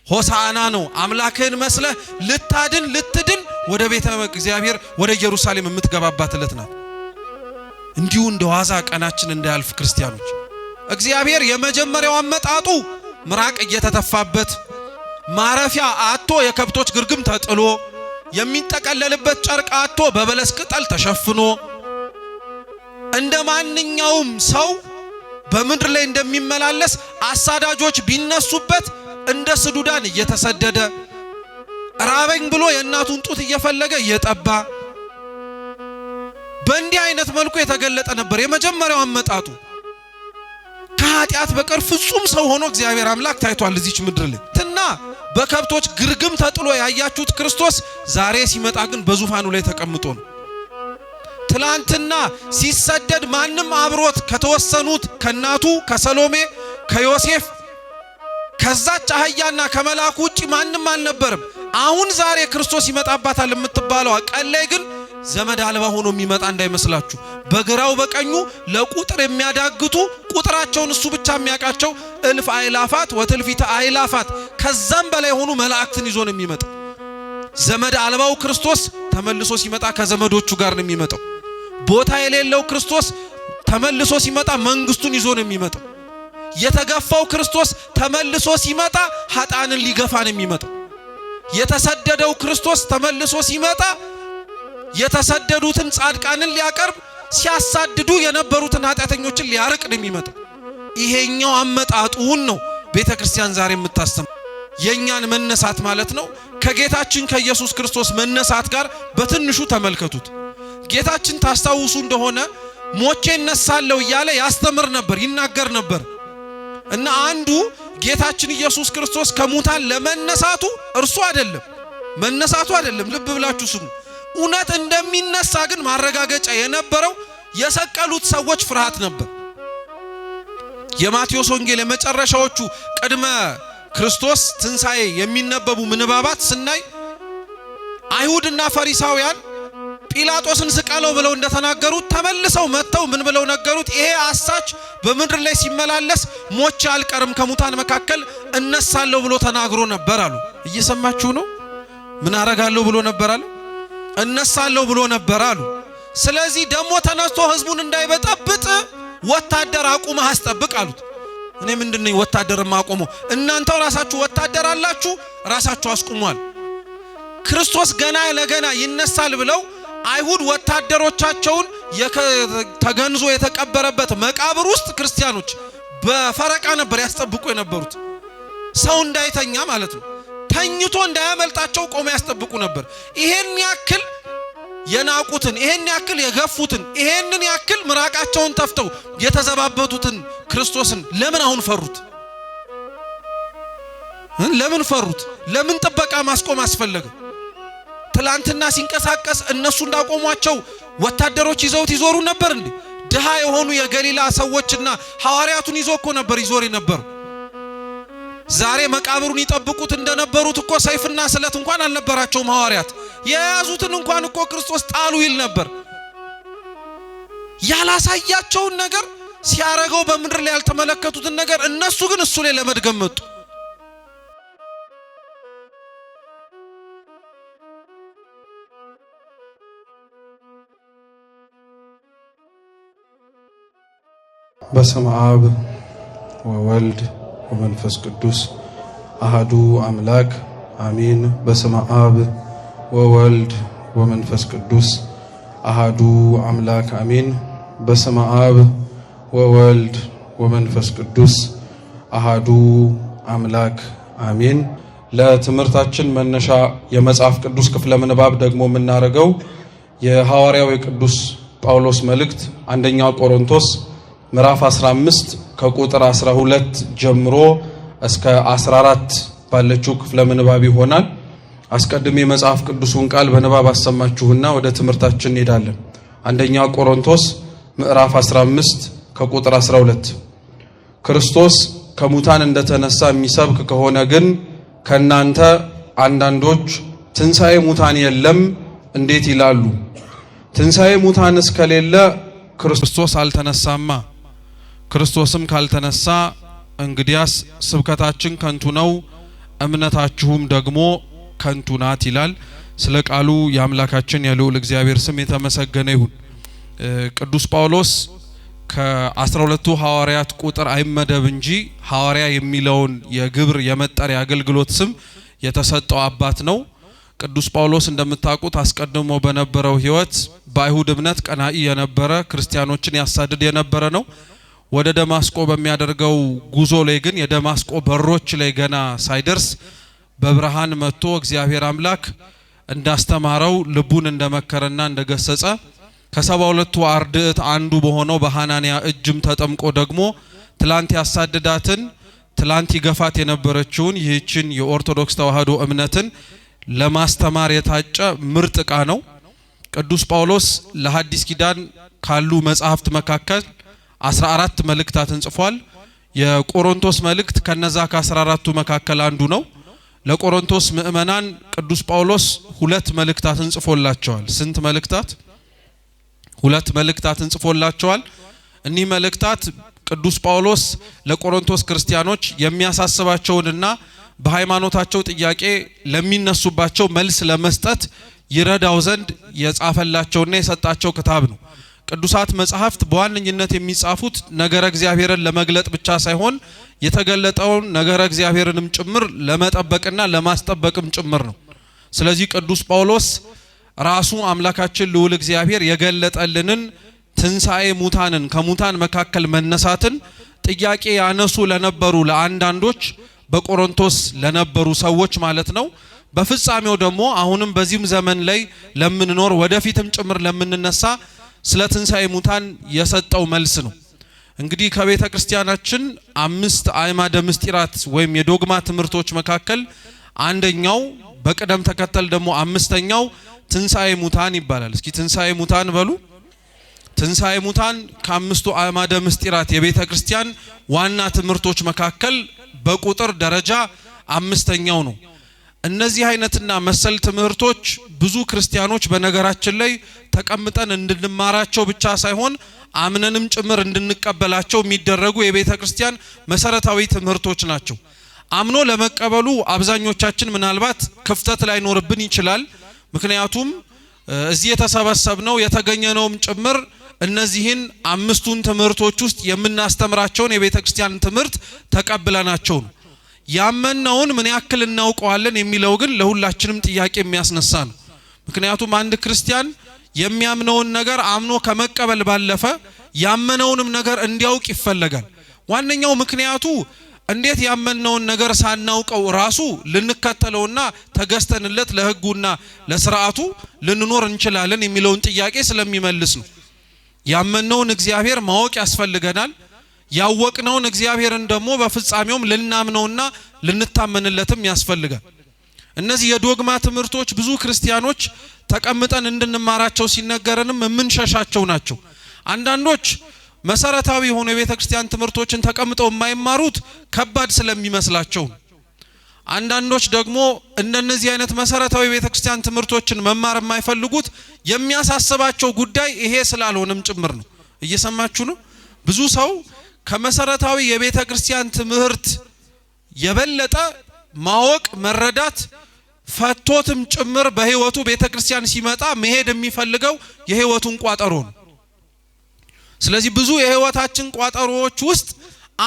ሆሳዕና ነው። አምላክህን መስለህ ልትድን ወደ ቤተ እግዚአብሔር ወደ ኢየሩሳሌም የምትገባባት ዕለት ናት። እንዲሁ እንደዋዛ ቀናችን እንዳያልፍ ክርስቲያኖች፣ እግዚአብሔር የመጀመሪያው አመጣጡ ምራቅ እየተተፋበት ማረፊያ አጥቶ የከብቶች ግርግም ተጥሎ የሚጠቀለልበት ጨርቅ አጥቶ በበለስ ቅጠል ተሸፍኖ እንደ ማንኛውም ሰው በምድር ላይ እንደሚመላለስ አሳዳጆች ቢነሱበት እንደ ስዱዳን እየተሰደደ ራበኝ ብሎ የእናቱን ጡት እየፈለገ እየጠባ በእንዲህ አይነት መልኩ የተገለጠ ነበር የመጀመሪያው አመጣጡ። ከኃጢአት በቀር ፍጹም ሰው ሆኖ እግዚአብሔር አምላክ ታይቷል እዚች ምድር ላይ እና በከብቶች ግርግም ተጥሎ ያያችሁት ክርስቶስ ዛሬ ሲመጣ ግን በዙፋኑ ላይ ተቀምጦ ነው። ትላንትና ሲሰደድ ማንም አብሮት ከተወሰኑት ከናቱ ከሰሎሜ ከዮሴፍ ከዛች አህያና ከመላኩ ውጪ ማንም አልነበረም። አሁን ዛሬ ክርስቶስ ይመጣባታል የምትባለው ቀን ላይ ግን ዘመድ አልባ ሆኖ የሚመጣ እንዳይመስላችሁ። በግራው በቀኙ ለቁጥር የሚያዳግቱ ቁጥራቸውን እሱ ብቻ የሚያውቃቸው እልፍ አእላፋት ወትልፊተ አእላፋት ከዛም በላይ ሆኑ መላእክትን ይዞ ነው የሚመጣው። ዘመድ አልባው ክርስቶስ ተመልሶ ሲመጣ ከዘመዶቹ ጋር ነው የሚመጣው። ቦታ የሌለው ክርስቶስ ተመልሶ ሲመጣ መንግስቱን ይዞ ነው የሚመጣው። የተገፋው ክርስቶስ ተመልሶ ሲመጣ ኃጣንን ሊገፋ ነው የሚመጣው። የተሰደደው ክርስቶስ ተመልሶ ሲመጣ የተሰደዱትን ጻድቃንን ሊያቀርብ ሲያሳድዱ የነበሩትን ኃጢአተኞችን ሊያርቅ ነው የሚመጣው። ይሄኛው አመጣጡን ነው ቤተክርስቲያን ዛሬ የምታስተምረው። የኛን መነሳት ማለት ነው ከጌታችን ከኢየሱስ ክርስቶስ መነሳት ጋር በትንሹ ተመልከቱት። ጌታችን ታስታውሱ እንደሆነ ሞቼ እነሳለሁ እያለ ያስተምር ነበር፣ ይናገር ነበር እና አንዱ ጌታችን ኢየሱስ ክርስቶስ ከሙታን ለመነሳቱ እርሱ አይደለም መነሳቱ አይደለም። ልብ ብላችሁ ስሙ። እውነት እንደሚነሳ ግን ማረጋገጫ የነበረው የሰቀሉት ሰዎች ፍርሃት ነበር። የማቴዎስ ወንጌል የመጨረሻዎቹ ቅድመ ክርስቶስ ትንሣኤ የሚነበቡ ምንባባት ስናይ አይሁድና ፈሪሳውያን ጲላጦስን ስቀለው ብለው እንደተናገሩት ተመልሰው መጥተው ምን ብለው ነገሩት? ይሄ አሳች በምድር ላይ ሲመላለስ ሞቼ አልቀርም ከሙታን መካከል እነሳለሁ ብሎ ተናግሮ ነበር አሉ። እየሰማችሁ ነው? ምን አረጋለሁ ብሎ ነበር አሉ? እነሳለሁ ብሎ ነበር አሉ። ስለዚህ ደሞ ተነስቶ ህዝቡን እንዳይበጠብጥ ወታደር አቁመህ አስጠብቅ አሉት። እኔ ምንድነው ወታደር ማቆሙ? እናንተው ራሳችሁ ወታደር አላችሁ፣ ራሳችሁ አስቁሟል። ክርስቶስ ገና ለገና ይነሳል ብለው አይሁድ ወታደሮቻቸውን ተገንዞ የተቀበረበት መቃብር ውስጥ ክርስቲያኖች በፈረቃ ነበር ያስጠብቁ የነበሩት። ሰው እንዳይተኛ ማለት ነው። ተኝቶ እንዳያመልጣቸው ቆመው ያስጠብቁ ነበር። ይሄን ያክል የናቁትን፣ ይሄን ያክል የገፉትን፣ ይሄንን ያክል ምራቃቸውን ተፍተው የተዘባበቱትን ክርስቶስን ለምን አሁን ፈሩት? ለምን ፈሩት? ለምን ጥበቃ ማስቆም አስፈለገ? ትላንትና ሲንቀሳቀስ እነሱ እንዳቆሟቸው ወታደሮች ይዘውት ይዞሩ ነበር እንዴ? ድሃ የሆኑ የገሊላ ሰዎችና ሐዋርያቱን ይዞ እኮ ነበር ይዞር ነበር። ዛሬ መቃብሩን ይጠብቁት እንደነበሩት እኮ ሰይፍና ስለት እንኳን አልነበራቸውም ሐዋርያት። የያዙትን እንኳን እኮ ክርስቶስ ጣሉ ይል ነበር። ያላሳያቸውን ነገር ሲያረገው በምድር ላይ ያልተመለከቱትን ነገር እነሱ ግን እሱ ላይ ለመድገም መጡ። በስመ አብ ወወልድ ወመንፈስ ቅዱስ አሐዱ አምላክ አሜን። በስመ አብ ወወልድ ወመንፈስ ቅዱስ አሐዱ አምላክ አሜን። በስመ አብ ወወልድ ወመንፈስ ቅዱስ አሐዱ አምላክ አሜን። ለትምህርታችን መነሻ የመጽሐፍ ቅዱስ ክፍለ ምንባብ ደግሞ የምናደርገው የሐዋርያው የቅዱስ ጳውሎስ መልእክት አንደኛ ቆሮንቶስ ምዕራፍ 15 ከቁጥር 12 ጀምሮ እስከ 14 ባለችው ክፍለ ምንባብ ይሆናል። አስቀድሜ የመጽሐፍ ቅዱሱን ቃል በንባብ አሰማችሁና ወደ ትምህርታችን እንሄዳለን። አንደኛ ቆሮንቶስ ምዕራፍ 15 ከቁጥር 12 ክርስቶስ ከሙታን እንደተነሳ የሚሰብክ ከሆነ ግን ከናንተ አንዳንዶች ትንሣኤ ሙታን የለም እንዴት ይላሉ? ትንሣኤ ሙታን እስከሌለ ክርስቶስ አልተነሳማ። ክርስቶስም ካልተነሳ እንግዲያስ ስብከታችን ከንቱ ነው፣ እምነታችሁም ደግሞ ከንቱ ናት ይላል። ስለ ቃሉ የአምላካችን የልዑል እግዚአብሔር ስም የተመሰገነ ይሁን። ቅዱስ ጳውሎስ ከ12ቱ ሐዋርያት ቁጥር አይመደብ እንጂ ሐዋርያ የሚለውን የግብር የመጠሪያ አገልግሎት ስም የተሰጠው አባት ነው። ቅዱስ ጳውሎስ እንደምታውቁት አስቀድሞ በነበረው ሕይወት በአይሁድ እምነት ቀናኢ የነበረ ክርስቲያኖችን ያሳድድ የነበረ ነው። ወደ ደማስቆ በሚያደርገው ጉዞ ላይ ግን የደማስቆ በሮች ላይ ገና ሳይደርስ በብርሃን መጥቶ እግዚአብሔር አምላክ እንዳስተማረው ልቡን እንደመከረና እንደገሰጸ ከ72ቱ አርድእት አንዱ በሆነው በሐናንያ እጅም ተጠምቆ ደግሞ ትላንት ያሳድዳትን ትላንት ይገፋት የነበረችውን ይህችን የኦርቶዶክስ ተዋሕዶ እምነትን ለማስተማር የታጨ ምርጥ ዕቃ ነው። ቅዱስ ጳውሎስ ለሐዲስ ኪዳን ካሉ መጻሕፍት መካከል 14 መልእክታትን ጽፏል። የቆሮንቶስ መልእክት ከነዛ ከ14ቱ መካከል አንዱ ነው። ለቆሮንቶስ ምእመናን ቅዱስ ጳውሎስ 2 መልእክታትን ጽፎላቸዋል። ስንት መልእክታት? 2 መልእክታትን ጽፎላቸዋል። እኒህ መልእክታት ቅዱስ ጳውሎስ ለቆሮንቶስ ክርስቲያኖች የሚያሳስባቸውንና በሃይማኖታቸው ጥያቄ ለሚነሱባቸው መልስ ለመስጠት ይረዳው ዘንድ የጻፈላቸውና የሰጣቸው ክታብ ነው። ቅዱሳት መጻሕፍት በዋነኝነት የሚጻፉት ነገረ እግዚአብሔርን ለመግለጥ ብቻ ሳይሆን የተገለጠውን ነገረ እግዚአብሔርንም ጭምር ለመጠበቅና ለማስጠበቅም ጭምር ነው። ስለዚህ ቅዱስ ጳውሎስ ራሱ አምላካችን ልዑል እግዚአብሔር የገለጠልንን ትንሣኤ ሙታንን ከሙታን መካከል መነሳትን ጥያቄ ያነሱ ለነበሩ ለአንዳንዶች በቆሮንቶስ ለነበሩ ሰዎች ማለት ነው። በፍጻሜው ደግሞ አሁንም በዚህም ዘመን ላይ ለምንኖር ወደፊትም ጭምር ለምንነሳ ስለ ትንሣኤ ሙታን የሰጠው መልስ ነው። እንግዲህ ከቤተ ክርስቲያናችን 5 አዕማደ ምስጢራት ወይም የዶግማ ትምህርቶች መካከል አንደኛው በቅደም ተከተል ደግሞ 5ኛው ትንሣኤ ሙታን ይባላል። እስኪ ትንሣኤ ሙታን በሉ። ትንሣኤ ሙታን ከ5ቱ አዕማደ ምስጢራት የቤተ ክርስቲያን ዋና ትምህርቶች መካከል በቁጥር ደረጃ 5ኛው ነው። እነዚህ አይነትና መሰል ትምህርቶች ብዙ ክርስቲያኖች በነገራችን ላይ ተቀምጠን እንድንማራቸው ብቻ ሳይሆን አምነንም ጭምር እንድንቀበላቸው የሚደረጉ የቤተ ክርስቲያን መሰረታዊ ትምህርቶች ናቸው። አምኖ ለመቀበሉ አብዛኞቻችን ምናልባት ክፍተት ላይኖርብን ይችላል። ምክንያቱም እዚህ የተሰበሰብነው የተገኘነውም ጭምር እነዚህን 5ቱን ትምህርቶች ውስጥ የምናስተምራቸውን የቤተ ክርስቲያን ትምህርት ተቀብለናቸው ነው። ያመነውን ምን ያክል እናውቀዋለን የሚለው ግን ለሁላችንም ጥያቄ የሚያስነሳ ነው። ምክንያቱም አንድ ክርስቲያን የሚያምነውን ነገር አምኖ ከመቀበል ባለፈ ያመነውንም ነገር እንዲያውቅ ይፈለጋል። ዋነኛው ምክንያቱ እንዴት ያመነውን ነገር ሳናውቀው ራሱ ልንከተለውና ተገዝተንለት ለሕጉና ለሥርዓቱ ልንኖር እንችላለን የሚለውን ጥያቄ ስለሚመልስ ነው። ያመነውን እግዚአብሔር ማወቅ ያስፈልገናል። ያወቅነውን እግዚአብሔርን ደግሞ በፍጻሜውም ልናምነውና ልንታመንለትም ያስፈልጋል። እነዚህ የዶግማ ትምህርቶች ብዙ ክርስቲያኖች ተቀምጠን እንድንማራቸው ሲነገረንም የምንሸሻቸው ናቸው። አንዳንዶች መሰረታዊ የሆኑ የቤተ ክርስቲያን ትምህርቶችን ተቀምጠው የማይማሩት ከባድ ስለሚመስላቸው፣ አንዳንዶች ደግሞ እንደነዚህ አይነት መሰረታዊ የቤተ ክርስቲያን ትምህርቶችን መማር የማይፈልጉት የሚያሳስባቸው ጉዳይ ይሄ ስላልሆነም ጭምር ነው። እየሰማችሁ ነው? ብዙ ሰው ከመሰረታዊ የቤተ ክርስቲያን ትምህርት የበለጠ ማወቅ መረዳት ፈቶትም ጭምር በህይወቱ ቤተ ክርስቲያን ሲመጣ መሄድ የሚፈልገው የህይወቱን ቋጠሮ ነው። ስለዚህ ብዙ የህይወታችን ቋጠሮዎች ውስጥ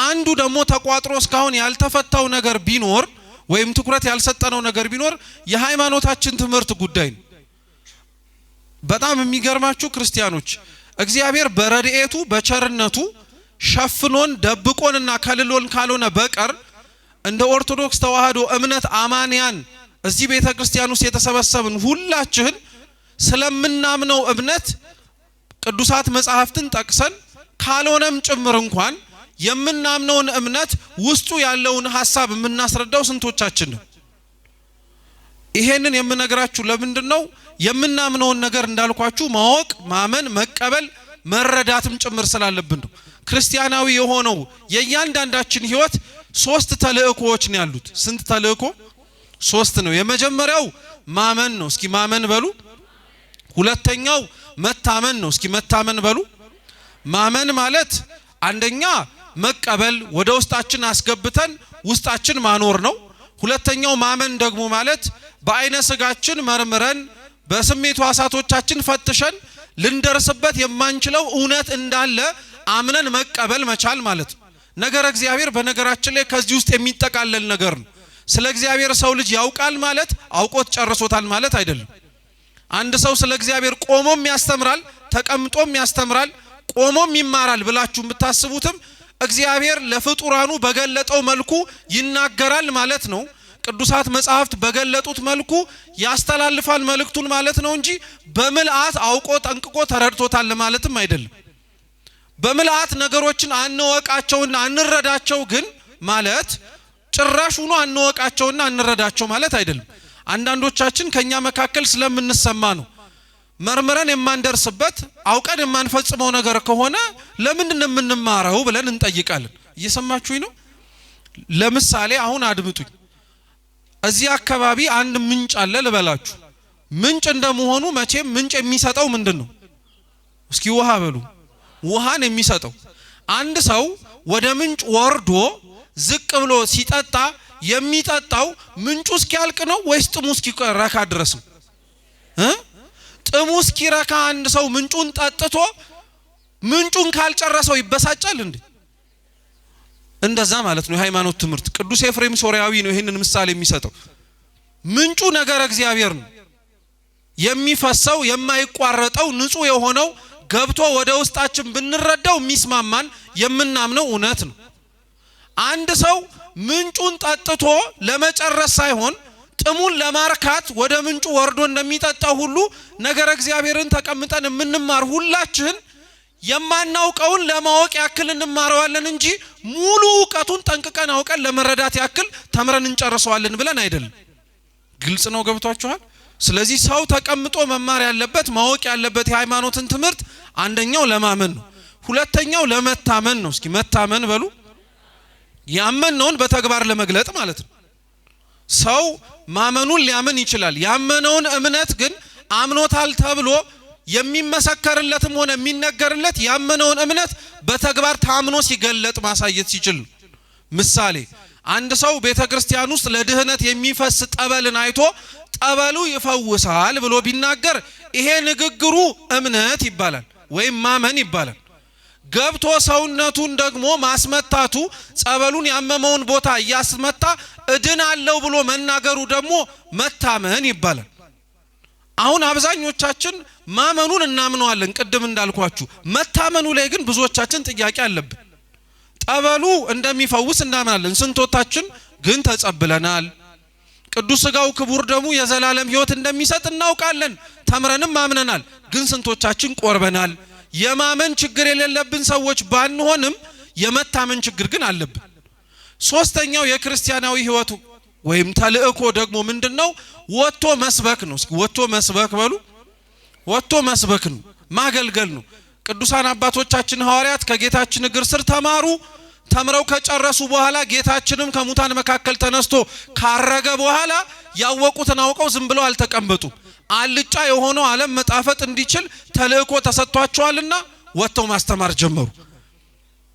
አንዱ ደግሞ ተቋጥሮ እስካሁን ያልተፈታው ነገር ቢኖር ወይም ትኩረት ያልሰጠነው ነገር ቢኖር የሃይማኖታችን ትምህርት ጉዳይ ነው። በጣም የሚገርማችሁ ክርስቲያኖች እግዚአብሔር በረድኤቱ በቸርነቱ ሸፍኖን ደብቆንና ከልሎን ካልሆነ በቀር እንደ ኦርቶዶክስ ተዋሕዶ እምነት አማንያን እዚህ ቤተ ክርስቲያን ውስጥ የተሰበሰብን ሁላችን ስለምናምነው እምነት ቅዱሳት መጻሕፍትን ጠቅሰን ካልሆነም ጭምር እንኳን የምናምነውን እምነት ውስጡ ያለውን ሐሳብ የምናስረዳው ስንቶቻችን ነው? ይሄንን የምነግራችሁ ለምንድነው? የምናምነውን ነገር እንዳልኳችሁ ማወቅ፣ ማመን፣ መቀበል፣ መረዳትም ጭምር ስላለብን ነው። ክርስቲያናዊ የሆነው የእያንዳንዳችን ህይወት 3 ተልእኮዎች ነው ያሉት። ስንት ተልእኮ? 3 ነው። የመጀመሪያው ማመን ነው። እስኪ ማመን በሉ። ሁለተኛው መታመን ነው። እስኪ መታመን በሉ። ማመን ማለት አንደኛ መቀበል ወደ ውስጣችን አስገብተን ውስጣችን ማኖር ነው። ሁለተኛው ማመን ደግሞ ማለት በአይነ ስጋችን መርምረን በስሜት ሕዋሳቶቻችን ፈትሸን ልንደርስበት የማንችለው እውነት እንዳለ አምነን መቀበል መቻል ማለት ነው። ነገር እግዚአብሔር በነገራችን ላይ ከዚህ ውስጥ የሚጠቃለል ነገር ነው። ስለ እግዚአብሔር ሰው ልጅ ያውቃል ማለት አውቆት ጨርሶታል ማለት አይደለም። አንድ ሰው ስለ እግዚአብሔር ቆሞም ያስተምራል፣ ተቀምጦም ያስተምራል፣ ቆሞም ይማራል ብላችሁ የምታስቡትም እግዚአብሔር ለፍጡራኑ በገለጠው መልኩ ይናገራል ማለት ነው። ቅዱሳት መጻሕፍት በገለጡት መልኩ ያስተላልፋል መልእክቱን ማለት ነው እንጂ በምልአት አውቆ ጠንቅቆ ተረድቶታል ማለትም አይደለም። በምልአት ነገሮችን አንወቃቸውና አንረዳቸው ግን ማለት ጭራሹኑ አንወቃቸውና አንረዳቸው ማለት አይደለም። አንዳንዶቻችን ከኛ መካከል ስለምንሰማ ነው መርምረን የማንደርስበት አውቀን የማንፈጽመው ነገር ከሆነ ለምንድን ነው የምንማረው ብለን እንጠይቃለን። እየሰማችሁኝ ነው? ለምሳሌ አሁን አድምጡኝ። እዚህ አካባቢ አንድ ምንጭ አለ ልበላችሁ። ምንጭ እንደመሆኑ መቼም ምንጭ የሚሰጠው ምንድነው? እስኪ ውሃ በሉ። ውሃን የሚሰጠው አንድ ሰው ወደ ምንጭ ወርዶ ዝቅ ብሎ ሲጠጣ የሚጠጣው ምንጩ እስኪያልቅ ነው ወይስ ጥሙ እስኪረካ ድረስ ነው? ጥሙ እስኪረካ አንድ ሰው ምንጩን ጠጥቶ ምንጩን ካልጨረሰው ይበሳጫል እንዴ? እንደዛ ማለት ነው የሃይማኖት ትምህርት። ቅዱስ ኤፍሬም ሶርያዊ ነው ይሄንን ምሳሌ የሚሰጠው። ምንጩ ነገር እግዚአብሔር ነው። የሚፈሰው የማይቋረጠው ንጹህ የሆነው ገብቶ ወደ ውስጣችን ብንረዳው የሚስማማን የምናምነው እውነት ነው። አንድ ሰው ምንጩን ጠጥቶ ለመጨረስ ሳይሆን ጥሙን ለማርካት ወደ ምንጩ ወርዶ እንደሚጠጣው ሁሉ ነገር እግዚአብሔርን ተቀምጠን የምንማር ሁላችን የማናውቀውን ለማወቅ ያክል እንማረዋለን እንጂ ሙሉ ዕውቀቱን ጠንቅቀን አውቀን ለመረዳት ያክል ተምረን እንጨርሰዋለን ብለን አይደለም። ግልጽ ነው? ገብቷችኋል? ስለዚህ ሰው ተቀምጦ መማር ያለበት ማወቅ ያለበት የሃይማኖትን ትምህርት አንደኛው ለማመን ነው፣ ሁለተኛው ለመታመን ነው። እስኪ መታመን በሉ። ያመነውን በተግባር ለመግለጥ ማለት ነው። ሰው ማመኑን ሊያምን ይችላል። ያመነውን እምነት ግን አምኖታል ተብሎ የሚመሰከርለትም ሆነ የሚነገርለት ያመነውን እምነት በተግባር ታምኖ ሲገለጥ ማሳየት ሲችል። ምሳሌ አንድ ሰው ቤተክርስቲያን ውስጥ ለድህነት የሚፈስ ጠበልን አይቶ ጠበሉ ይፈውሳል ብሎ ቢናገር ይሄ ንግግሩ እምነት ይባላል ወይም ማመን ይባላል። ገብቶ ሰውነቱን ደግሞ ማስመታቱ ጸበሉን ያመመውን ቦታ እያስመታ እድናለሁ ብሎ መናገሩ ደግሞ መታመን ይባላል። አሁን አብዛኞቻችን ማመኑን እናምነዋለን ቅድም እንዳልኳችሁ፣ መታመኑ ላይ ግን ብዙዎቻችን ጥያቄ አለብን። ጠበሉ እንደሚፈውስ እናምናለን፣ ስንቶቻችን ግን ተጸብለናል? ቅዱስ ሥጋው ክቡር ደሙ የዘላለም ሕይወት እንደሚሰጥ እናውቃለን፣ ተምረንም አምነናል፣ ግን ስንቶቻችን ቆርበናል? የማመን ችግር የሌለብን ሰዎች ባንሆንም የመታመን ችግር ግን አለብን። ሶስተኛው የክርስቲያናዊ ሕይወቱ ወይም ተልእኮ ደግሞ ምንድነው? ወጥቶ መስበክ ነው። እስኪ ወጥቶ መስበክ በሉ። ወጥቶ መስበክ ነው፣ ማገልገል ነው። ቅዱሳን አባቶቻችን ሐዋርያት ከጌታችን እግር ስር ተማሩ። ተምረው ከጨረሱ በኋላ ጌታችንም ከሙታን መካከል ተነስቶ ካረገ በኋላ ያወቁትን አውቀው ዝም ብለው አልተቀመጡም። አልጫ የሆነው ዓለም መጣፈጥ እንዲችል ተልእኮ ተሰጥቷቸዋልና ወጥተው ማስተማር ጀመሩ።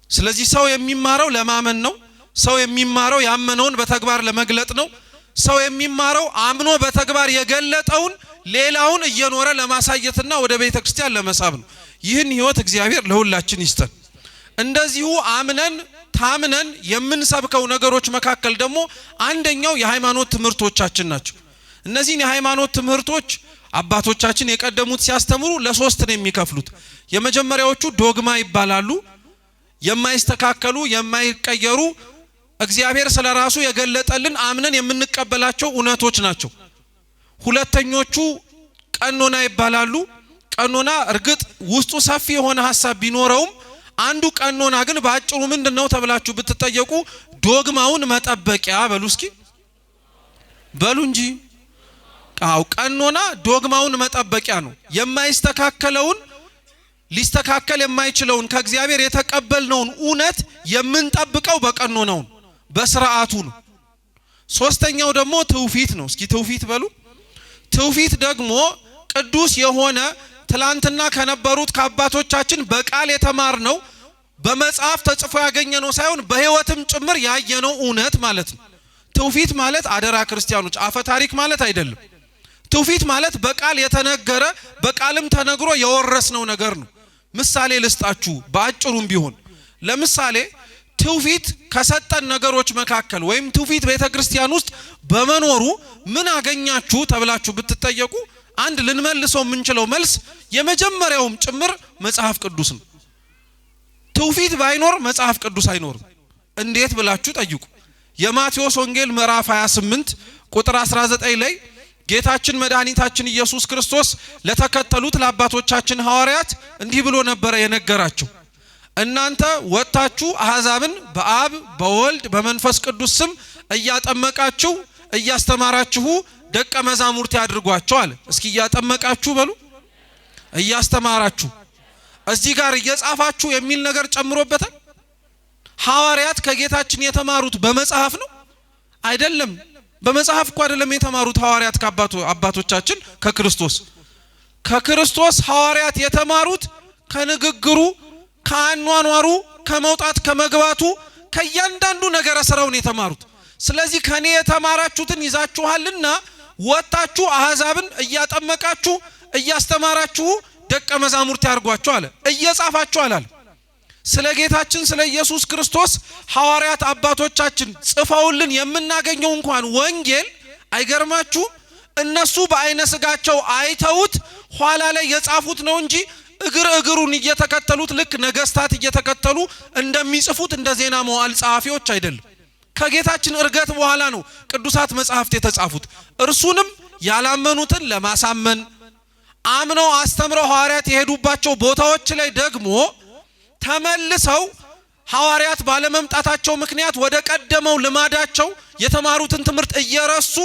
ስለዚህ ሰው የሚማረው ለማመን ነው። ሰው የሚማረው ያመነውን በተግባር ለመግለጥ ነው። ሰው የሚማረው አምኖ በተግባር የገለጠውን ሌላውን እየኖረ ለማሳየትና ወደ ቤተ ክርስቲያን ለመሳብ ነው። ይህን ሕይወት እግዚአብሔር ለሁላችን ይስጠን። እንደዚሁ አምነን ታምነን የምንሰብከው ነገሮች መካከል ደግሞ አንደኛው የሃይማኖት ትምህርቶቻችን ናቸው። እነዚህን የሃይማኖት ትምህርቶች አባቶቻችን የቀደሙት ሲያስተምሩ ለሶስት ነው የሚከፍሉት። የመጀመሪያዎቹ ዶግማ ይባላሉ። የማይስተካከሉ የማይቀየሩ እግዚአብሔር ስለራሱ የገለጠልን አምነን የምንቀበላቸው እውነቶች ናቸው። ሁለተኞቹ ቀኖና ይባላሉ። ቀኖና እርግጥ ውስጡ ሰፊ የሆነ ሐሳብ ቢኖረውም አንዱ ቀኖና ግን በአጭሩ ምንድነው ተብላችሁ ብትጠየቁ ዶግማውን መጠበቂያ በሉ። እስኪ በሉ እንጂ። ቀኖና ዶግማውን መጠበቂያ ነው። የማይስተካከለውን ሊስተካከል የማይችለውን ከእግዚአብሔር የተቀበልነውን እውነት የምንጠብቀው በቀኖናው በስርዓቱ ነው። ሶስተኛው ደግሞ ትውፊት ነው። እስኪ ትውፊት በሉ። ትውፊት ደግሞ ቅዱስ የሆነ ትላንትና ከነበሩት ከአባቶቻችን በቃል የተማርነው በመጽሐፍ ተጽፎ ያገኘነው ሳይሆን በሕይወትም ጭምር ያየነው እውነት ማለት ነው። ትውፊት ማለት አደራ ክርስቲያኖች አፈ ታሪክ ማለት አይደለም። ትውፊት ማለት በቃል የተነገረ በቃልም ተነግሮ የወረስነው ነገር ነው። ምሳሌ ልስጣችሁ በአጭሩም ቢሆን። ለምሳሌ ትውፊት ከሰጠን ነገሮች መካከል ወይም ትውፊት ቤተክርስቲያን ውስጥ በመኖሩ ምን አገኛችሁ ተብላችሁ ብትጠየቁ አንድ ልንመልሰው የምንችለው መልስ የመጀመሪያውም ጭምር መጽሐፍ ቅዱስ ነው። ትውፊት ባይኖር መጽሐፍ ቅዱስ አይኖርም። እንዴት ብላችሁ ጠይቁ። የማቴዎስ ወንጌል ምዕራፍ 28 ቁጥር 19 ላይ ጌታችን መድኃኒታችን ኢየሱስ ክርስቶስ ለተከተሉት ለአባቶቻችን ሐዋርያት እንዲህ ብሎ ነበር የነገራቸው። እናንተ ወጣችሁ አሕዛብን በአብ በወልድ በመንፈስ ቅዱስ ስም እያጠመቃችሁ እያስተማራችሁ ደቀ መዛሙርት ያድርጓቸው አለ። እስኪ እያጠመቃችሁ በሉ፣ እያስተማራችሁ። እዚህ ጋር እየጻፋችሁ የሚል ነገር ጨምሮበታል። ሐዋርያት ከጌታችን የተማሩት በመጽሐፍ ነው አይደለም። በመጽሐፍ እኮ አይደለም የተማሩት ሐዋርያት ከአባቶቻችን ከክርስቶስ ሐዋርያት የተማሩት ከንግግሩ ከአኗኗሩ ከመውጣት ከመግባቱ ከእያንዳንዱ ነገር ስራውን የተማሩት። ስለዚህ ከኔ የተማራችሁትን ይዛችኋልና ወጣችሁ አሕዛብን እያጠመቃችሁ እያስተማራችሁ ደቀ መዛሙርት ያድርጓቸው አለ። እየጻፋችሁ አላለ። ስለ ጌታችን ስለ ኢየሱስ ክርስቶስ ሐዋርያት አባቶቻችን ጽፈውልን የምናገኘው እንኳን ወንጌል አይገርማችሁ? እነሱ በአይነ ስጋቸው አይተውት ኋላ ላይ የጻፉት ነው እንጂ እግሩን እየተከተሉት ልክ ነገስታት እየተከተሉ እንደሚጽፉት እንደ ዜና መዋዕል ጸሐፊዎች አይደለም። ከጌታችን እርገት በኋላ ነው ቅዱሳት መጻሕፍት የተጻፉት። እርሱንም ያላመኑትን ለማሳመን አምነው አስተምረው ሐዋርያት የሄዱባቸው ቦታዎች ላይ ደግሞ ተመልሰው ሐዋርያት ባለመምጣታቸው ምክንያት ወደ ቀደመው ልማዳቸው የተማሩትን ትምህርት እየረሱ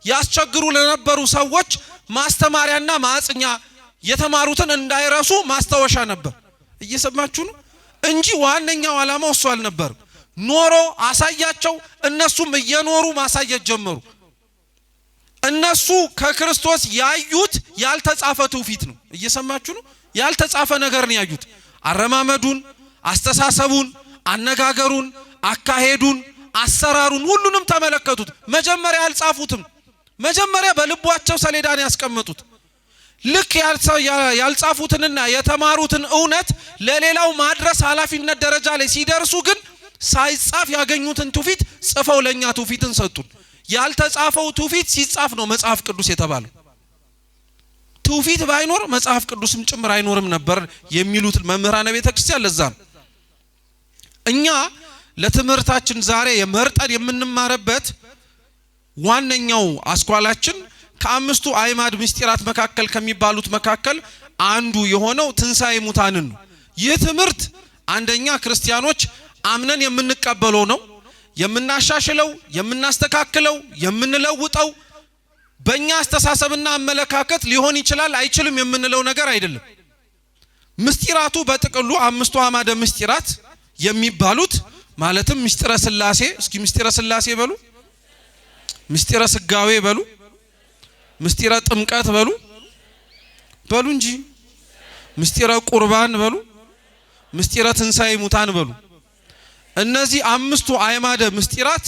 ያስቸግሩ ለነበሩ ሰዎች ማስተማሪያና ማጽኛ የተማሩትን እንዳይረሱ ማስታወሻ ነበር። እየሰማችሁ ነው እንጂ ዋነኛው ዓላማው እሱ አልነበረም። ኖሮ አሳያቸው። እነሱም እየኖሩ ማሳየት ጀመሩ። እነሱ ከክርስቶስ ያዩት ያልተጻፈ ትውፊት ነው። እየሰማችሁ ነው። ያልተጻፈ ነገር ነው ያዩት። አረማመዱን፣ አስተሳሰቡን፣ አነጋገሩን፣ አካሄዱን፣ አሰራሩን ሁሉንም ተመለከቱት። መጀመሪያ አልጻፉትም። መጀመሪያ በልቧቸው ሰሌዳን ያስቀመጡት። ልክ ያልጻፉትንና የተማሩትን እውነት ለሌላው ማድረስ ኃላፊነት ደረጃ ላይ ሲደርሱ ግን ሳይጻፍ ያገኙትን ትውፊት ጽፈው ለኛ ትውፊትን ሰጡን። ያልተጻፈው ትውፊት ሲጻፍ ነው መጽሐፍ ቅዱስ የተባለው። ትውፊት ባይኖር መጽሐፍ ቅዱስም ጭምር አይኖርም ነበር የሚሉት መምህራነ ቤተ ክርስቲያን። ለዛ ነው እኛ ለትምህርታችን ዛሬ የመርጠን የምንማርበት ዋነኛው አስኳላችን ከአምስቱ አዕማድ ምስጢራት መካከል ከሚባሉት መካከል አንዱ የሆነው ትንሣኤ ሙታንን ነው። ይህ ትምህርት አንደኛ ክርስቲያኖች አምነን የምንቀበለው ነው። የምናሻሽለው፣ የምናስተካክለው፣ የምንለውጠው በእኛ አስተሳሰብና አመለካከት ሊሆን ይችላል አይችልም የምንለው ነገር አይደለም። ምስጢራቱ በጥቅሉ አምስቱ አዕማደ ምስጢራት የሚባሉት ማለትም ምስጢረ ሥላሴ፣ እስኪ ምስጢረ ሥላሴ በሉ፣ ምስጢረ ሥጋዌ በሉ፣ ምስጢረ ጥምቀት በሉ እንጂ፣ ምስጢረ ቁርባን በሉ፣ ምስጢረ ትንሣኤ ሙታን በሉ። እነዚህ አምስቱ አዕማደ ምስጢራት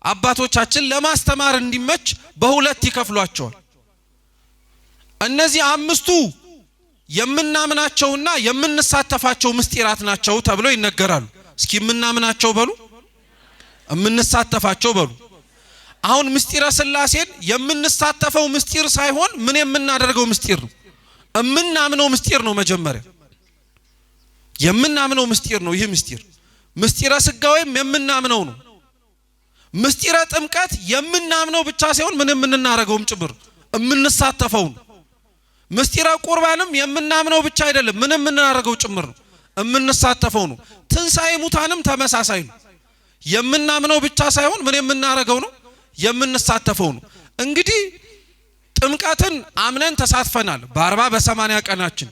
አባቶቻችን ለማስተማር እንዲመች በሁለት ይከፍሏቸዋል። እነዚህ አምስቱ የምናምናቸውና የምንሳተፋቸው ምስጢራት ናቸው ተብለው ይነገራሉ። እስኪ የምናምናቸው በሉ፣ የምንሳተፋቸው በሉ። አሁን ምስጢረ ሥላሴን የምንሳተፈው ምስጢር ሳይሆን ምን የምናደርገው ምስጢር ነው? የምናምነው ምስጢር ነው። መጀመሪያ የምናምነው ምስጢር ነው። ይህ ምስጢር ምስጢረ ሥጋዌም የምናምነው ነው። ምስጢረ ጥምቀት የምናምነው ብቻ ሳይሆን ምን የምናደርገውም ጭምር የምንሳተፈው ነው። ምስጢረ ቁርባንም የምናምነው ብቻ አይደለም ምን የምናደርገው ጭምር ነው፣ የምንሳተፈው ነው። ትንሣኤ ሙታንም ተመሳሳይ ነው። የምናምነው ብቻ ሳይሆን ምን የምናደርገው ነው፣ የምንሳተፈው ነው። እንግዲህ ጥምቀትን አምነን ተሳትፈናል በ40 በ80 ቀናችን።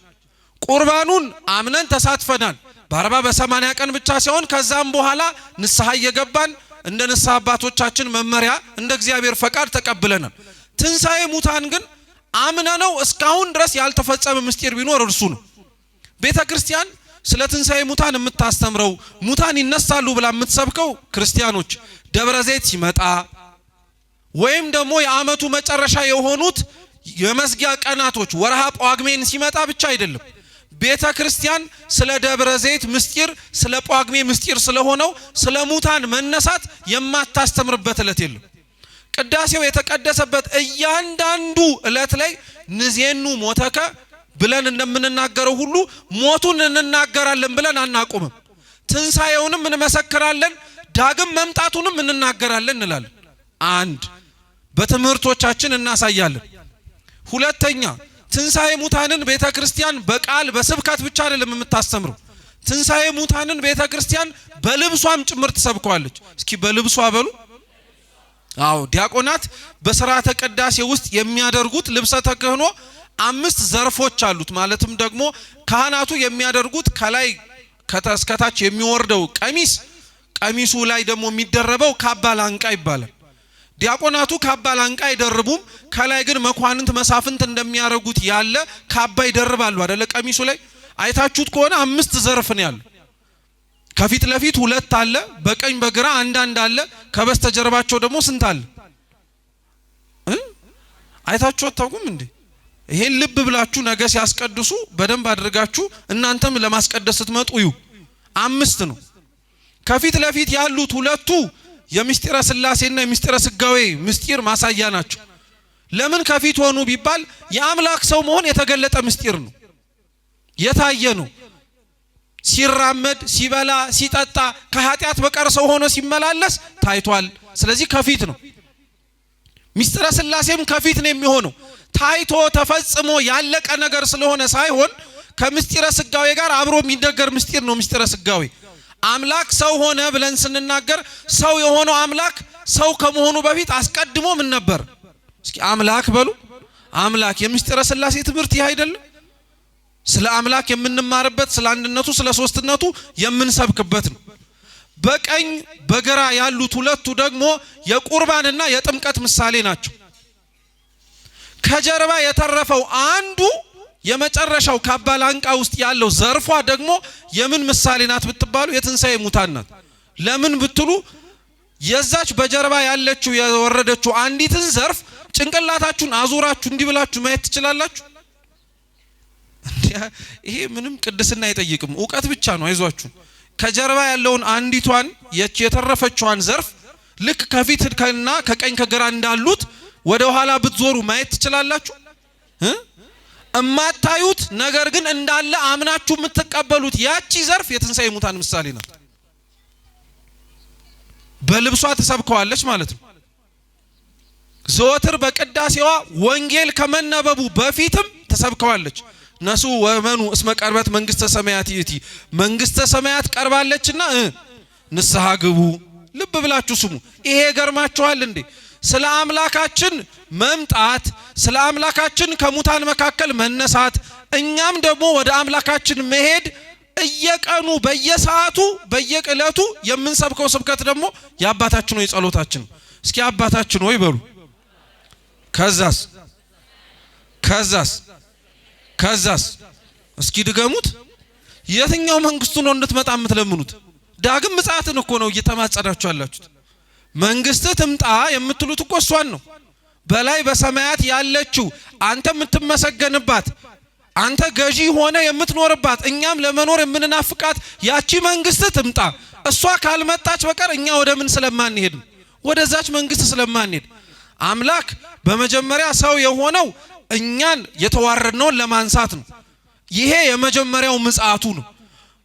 ቁርባኑን አምነን ተሳትፈናል በ40 በ80 ቀን ብቻ ሳይሆን ከዛም በኋላ ንስሐ እየገባን እንደ ንስሐ አባቶቻችን መመሪያ እንደ እግዚአብሔር ፈቃድ ተቀብለናል። ትንሣኤ ሙታን ግን አምነነው እስካሁን ድረስ ያልተፈጸመ ምስጢር ቢኖር እርሱ ነው። ቤተ ክርስቲያን ስለ ትንሣኤ ሙታን የምታስተምረው ሙታን ይነሳሉ ብላ የምትሰብከው ክርስቲያኖች ደብረ ዘይት ሲመጣ ወይም ደግሞ የዓመቱ መጨረሻ የሆኑት የመዝጊያ ቀናቶች ወርሃ ጳጉሜን ሲመጣ ብቻ አይደለም። ቤተ ክርስቲያን ስለ ደብረ ዘይት ምስጢር፣ ስለ ጳጉሜ ምስጢር ስለሆነው ስለ ሙታን መነሳት የማታስተምርበት ዕለት የለም። ቅዳሴው የተቀደሰበት እያንዳንዱ ዕለት ላይ ንዜኑ ሞተከ ብለን እንደምንናገረው ሁሉ ሞቱን እንናገራለን ብለን አናቆምም። ትንሣኤውንም እንመሰክራለን፣ ዳግም መምጣቱንም እንናገራለን እንላለን። አንድ በትምህርቶቻችን እናሳያለን። ሁለተኛ ትንሣኤ ሙታንን ቤተ ክርስቲያን በቃል በስብከት ብቻ አይደለም የምታስተምረው። ትንሣኤ ሙታንን ቤተ ክርስቲያን በልብሷም ጭምር ትሰብከዋለች። እስኪ በልብሷ በሉ። አዎ ዲያቆናት በሥርዓተ ቅዳሴ ውስጥ የሚያደርጉት ልብሰ ተክህኖ 5 ዘርፎች አሉት። ማለትም ደግሞ ካህናቱ የሚያደርጉት ከላይ ከታች የሚወርደው ቀሚሱ ላይ ደግሞ የሚደረበው ካባ ላንቃ ይባላል። ዲያቆናቱ ካባ ላንቃ አይደርቡም። ከላይ ግን መኳንንት መሳፍንት እንደሚያደርጉት ያለ ካባ ይደርባሉ አይደለ? ቀሚሱ ላይ አይታችሁት ከሆነ 5 ዘርፍ ነው ያለው። ከፊት ለፊት 2 አለ፣ በቀኝ በግራ አንዳንድ አለ። ከበስተጀርባቸው ደግሞ ስንት አለ? አይታችሁ አታውቁም እንዴ? ይሄን ልብ ብላችሁ ነገ ሲያስቀድሱ በደንብ አድርጋችሁ እናንተም ለማስቀደስ ስትመጡ እዩ። 5 ነው። ከፊት ለፊት ያሉት 2ቱ የምስጢረ ሥላሴና የምስጢረ ሥጋዌ ምስጢር ማሳያ ናቸው። ለምን ከፊት ሆኑ ቢባል የአምላክ ሰው መሆን የተገለጠ ምስጢር ነው፣ የታየ ነው። ሲራመድ፣ ሲበላ፣ ሲጠጣ ከኃጢአት በቀር ሰው ሆኖ ሲመላለስ ታይቷል። ስለዚህ ከፊት ነው። ምስጢረ ሥላሴም ከፊት ነው የሚሆነው። ታይቶ ተፈጽሞ ያለቀ ነገር ስለሆነ ሳይሆን ከምስጢረ ሥጋዌ ጋር አብሮ የሚነገር ምስጢር ነው። ምስጢረ ሥጋዌ አምላክ ሰው ሆነ ብለን ስንናገር ሰው የሆነው አምላክ ሰው ከመሆኑ በፊት አስቀድሞ ምን ነበር? እስኪ አምላክ በሉ። አምላክ የምስጢረ ሥላሴ ትምህርት ይህ አይደለም? ስለ አምላክ የምንማርበት፣ ስለ አንድነቱ፣ ስለ ሶስትነቱ የምንሰብክበት ነው። በቀኝ በግራ ያሉት 2ቱ ደግሞ የቁርባንና የጥምቀት ምሳሌ ናቸው። ከጀርባ የተረፈው አንዱ የመጨረሻው ካባ ላንቃ ውስጥ ያለው ዘርፏ ደግሞ የምን ምሳሌ ናት ብትባሉ የትንሣኤ ሙታን ናት። ለምን ብትሉ የዛች በጀርባ ያለችው የወረደችው አንዲትን ዘርፍ ጭንቅላታችሁን አዙራችሁ እንዲህ ብላችሁ ማየት ትችላላችሁ። ይሄ ምንም ቅድስና አይጠይቅም፣ ዕውቀት ብቻ ነው። አይዟችሁ። ከጀርባ ያለውን አንዲቷን የተረፈችዋን ዘርፍ ልክ ከፊትና ከቀኝ ከግራ እንዳሉት ወደ ኋላ ብትዞሩ ማየት ትችላላችሁ። እማታዩት ነገር ግን እንዳለ አምናችሁ የምትቀበሉት ያቺ ዘርፍ የትንሣኤ ሙታን ምሳሌ ናት። በልብሷ ተሰብከዋለች ማለት ነው። ዘወትር በቅዳሴዋ ወንጌል ከመነበቡ በፊትም ተሰብከዋለች። ነሱ ወመኑ እስመ ቀርበት መንግስተ ሰማያት ይእቲ፣ መንግስተ ሰማያት ቀርባለችና ንስሐ ግቡ። ልብ ብላችሁ ስሙ። ይሄ ገርማችኋል እንዴ? ስለ አምላካችን መምጣት፣ ስለ አምላካችን ከሙታን መካከል መነሳት፣ እኛም ደግሞ ወደ አምላካችን መሄድ እየቀኑ በየሰዓቱ በየዕለቱ የምንሰብከው ስብከት ደግሞ የአባታችን ሆይ ጸሎታችን። እስኪ አባታችን ሆይ በሉ። ከዛስ እስኪ ድገሙት። የትኛው መንግስቱ ነው እንድትመጣ የምትለምኑት? ዳግም ምጽአትን እኮ ነው እየተማጸናችሁ ያላችሁት። መንግስት ትምጣ የምትሉት እኮ እሷን ነው። በላይ በሰማያት ያለችው አንተ የምትመሰገንባት፣ አንተ ገዢ ሆነ የምትኖርባት፣ እኛም ለመኖር የምንናፍቃት ያቺ መንግስት ትምጣ። እሷ ካልመጣች በቀር እኛ ወደ ምን ስለማንሄድ ነው? ወደዛች መንግስት ስለማንሄድ። አምላክ በመጀመሪያ ሰው የሆነው እኛን የተዋረድነውን ለማንሳት ነው። ይሄ የመጀመሪያው ምጽአቱ ነው።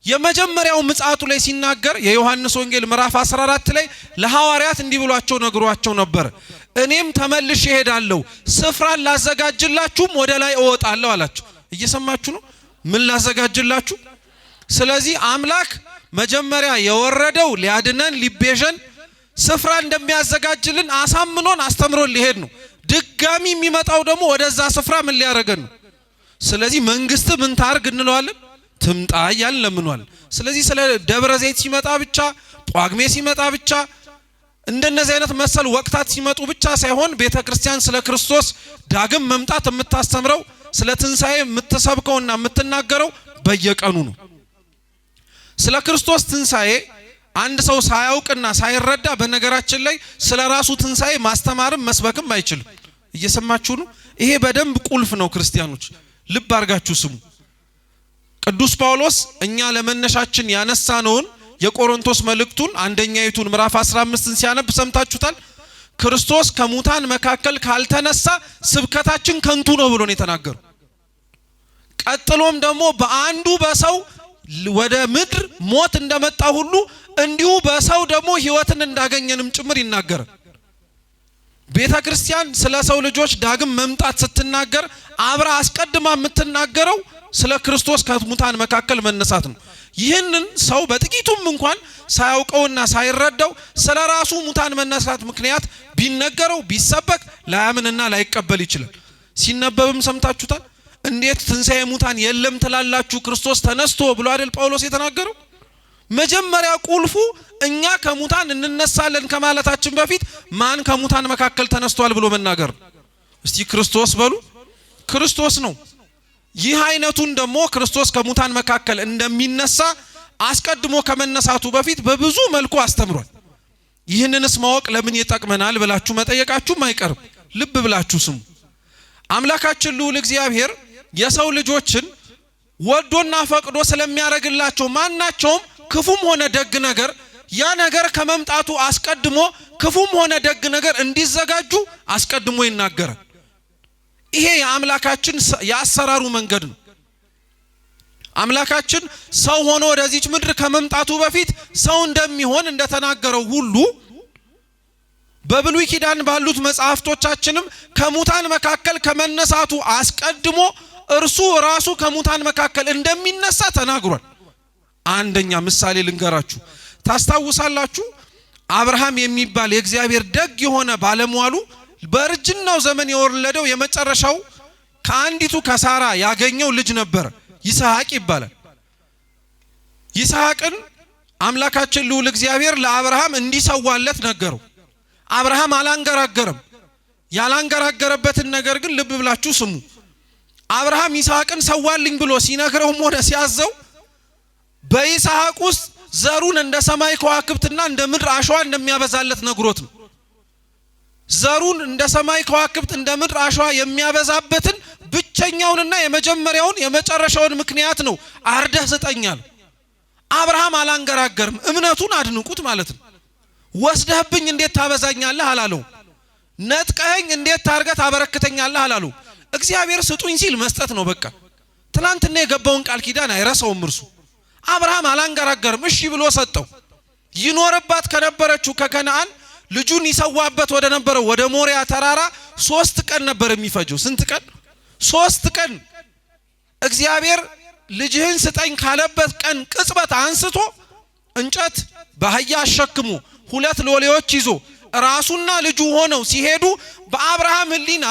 የመጀመሪያው ምጽአቱ ላይ ሲናገር የዮሐንስ ወንጌል ምዕራፍ 14 ላይ ለሐዋርያት እንዲህ ብሏቸው ነግሯቸው ነበር። እኔም ተመልሼ እሄዳለሁ፣ ስፍራን ላዘጋጅላችሁም ወደ ላይ እወጣለሁ አላቸው። እየሰማችሁ ነው? ምን ላዘጋጅላችሁ? ስለዚህ አምላክ መጀመሪያ የወረደው ሊያድነን ሊቤዠን ስፍራ እንደሚያዘጋጅልን አሳምኖን አስተምሮን ሊሄድ ነው። ድጋሚ የሚመጣው ደግሞ ወደዛ ስፍራ ምን ሊያደርገን ነው? ስለዚህ መንግስት ምን ታርግ እንለዋለን? ትምጣ እያልን ለምኗል። ስለዚህ ስለ ደብረ ዘይት ሲመጣ ብቻ፣ ጳጉሜ ሲመጣ ብቻ፣ እንደነዚህ አይነት መሰል ወቅታት ሲመጡ ብቻ ሳይሆን ቤተ ክርስቲያን ስለ ክርስቶስ ዳግም መምጣት የምታስተምረው፣ ስለ ትንሣኤ የምትሰብከውና የምትናገረው በየቀኑ ነው። ስለ ክርስቶስ ትንሣኤ አንድ ሰው ሳያውቅና ሳይረዳ በነገራችን ላይ ስለራሱ ትንሳኤ ማስተማርም መስበክም አይችልም። እየሰማችሁ ነው? ይሄ በደንብ ቁልፍ ነው። ክርስቲያኖች ልብ አርጋችሁ ስሙ። ቅዱስ ጳውሎስ እኛ ለመነሻችን ያነሳነውን የቆሮንቶስ መልእክቱን አንደኛይቱን ምዕራፍ 15ን ሲያነብ ሰምታችሁታል። ክርስቶስ ከሙታን መካከል ካልተነሳ ስብከታችን ከንቱ ነው ብሎ ነው የተናገረው። ቀጥሎም ደግሞ በአንዱ በሰው ወደ ምድር ሞት እንደመጣ ሁሉ እንዲሁ በሰው ደግሞ ሕይወትን እንዳገኘንም ጭምር ይናገራል። ቤተ ክርስቲያን ስለ ሰው ልጆች ዳግም መምጣት ስትናገር አብራ አስቀድማ የምትናገረው ስለ ክርስቶስ ከሙታን መካከል መነሳት ነው። ይህንን ሰው በጥቂቱም እንኳን ሳያውቀውና ሳይረዳው ስለ ራሱ ሙታን መነሳት ምክንያት ቢነገረው ቢሰበክ ላያምንና ላይቀበል ይችላል። ሲነበብም ሰምታችሁታል። እንዴት ትንሣኤ ሙታን የለም ትላላችሁ? ክርስቶስ ተነስቶ ብሎ አይደል ጳውሎስ የተናገረው? መጀመሪያ ቁልፉ እኛ ከሙታን እንነሳለን ከማለታችን በፊት ማን ከሙታን መካከል ተነስቷል ብሎ መናገር። እስቲ ክርስቶስ በሉ። ክርስቶስ ነው። ይህ አይነቱን ደግሞ ክርስቶስ ከሙታን መካከል እንደሚነሳ አስቀድሞ ከመነሳቱ በፊት በብዙ መልኩ አስተምሯል። ይህንንስ ማወቅ ለምን ይጠቅመናል ብላችሁ መጠየቃችሁም አይቀርም። ልብ ብላችሁ ስሙ። አምላካችን ልዑል እግዚአብሔር የሰው ልጆችን ወዶና ፈቅዶ ስለሚያደርግላቸው ማናቸውም ክፉም ሆነ ደግ ነገር ያ ነገር ከመምጣቱ አስቀድሞ ክፉም ሆነ ደግ ነገር እንዲዘጋጁ አስቀድሞ ይናገራል። ይሄ የአምላካችን የአሰራሩ መንገድ ነው። አምላካችን ሰው ሆኖ ወደዚች ምድር ከመምጣቱ በፊት ሰው እንደሚሆን እንደተናገረው ሁሉ በብሉይ ኪዳን ባሉት መጻሕፍቶቻችንም ከሙታን መካከል ከመነሳቱ አስቀድሞ እርሱ ራሱ ከሙታን መካከል እንደሚነሳ ተናግሯል። አንደኛ ምሳሌ ልንገራችሁ። ታስታውሳላችሁ? አብርሃም የሚባል የእግዚአብሔር ደግ የሆነ ባለሟሉ በእርጅናው ዘመን የወለደው የመጨረሻው ከአንዲቱ ከሳራ ያገኘው ልጅ ነበር። ይስሐቅ ይባላል። ይስሐቅን አምላካችን ልዑል እግዚአብሔር ለአብርሃም እንዲሰዋለት ነገረው። አብርሃም አላንገራገረም። ያላንገራገረበትን ነገር ግን ልብ ብላችሁ ስሙ። አብርሃም ይስሐቅን ሰዋልኝ ብሎ ሲነግረውም ሆነ ሲያዘው በይስሐቅ ውስጥ ዘሩን እንደ ሰማይ ከዋክብትና እንደ ምድር አሸዋ እንደሚያበዛለት ነግሮት ነው። ዘሩን እንደ ሰማይ ከዋክብት እንደ ምድር አሸዋ የሚያበዛበትን ብቸኛውንና የመጀመሪያውን የመጨረሻውን ምክንያት ነው አርደህ ስጠኛል። አብርሃም አላንገራገርም። እምነቱን አድንቁት ማለት ነው። ወስደህብኝ እንዴት ታበዛኛለህ አላለው። ነጥቀኸኝ እንዴት ታርገህ ታበረክተኛለህ አላለው። እግዚአብሔር ስጡኝ ሲል መስጠት ነው በቃ። ትናንትና የገባውን ቃል ኪዳን አይረሳውም እርሱ። አብርሃም አላንገራገርም፣ እሺ ብሎ ሰጠው። ይኖርባት ከነበረችው ከከነዓን ልጁን ይሰዋበት ወደ ነበረው ወደ ሞሪያ ተራራ 3 ቀን ነበር የሚፈጀው። ስንት ቀን? 3 ቀን። እግዚአብሔር ልጅህን ስጠኝ ካለበት ቀን ቅጽበት አንስቶ እንጨት በአህያ አሸክሞ 2 ሎሌዎች ይዞ ራሱና ልጁ ሆነው ሲሄዱ በአብርሃም ሕሊና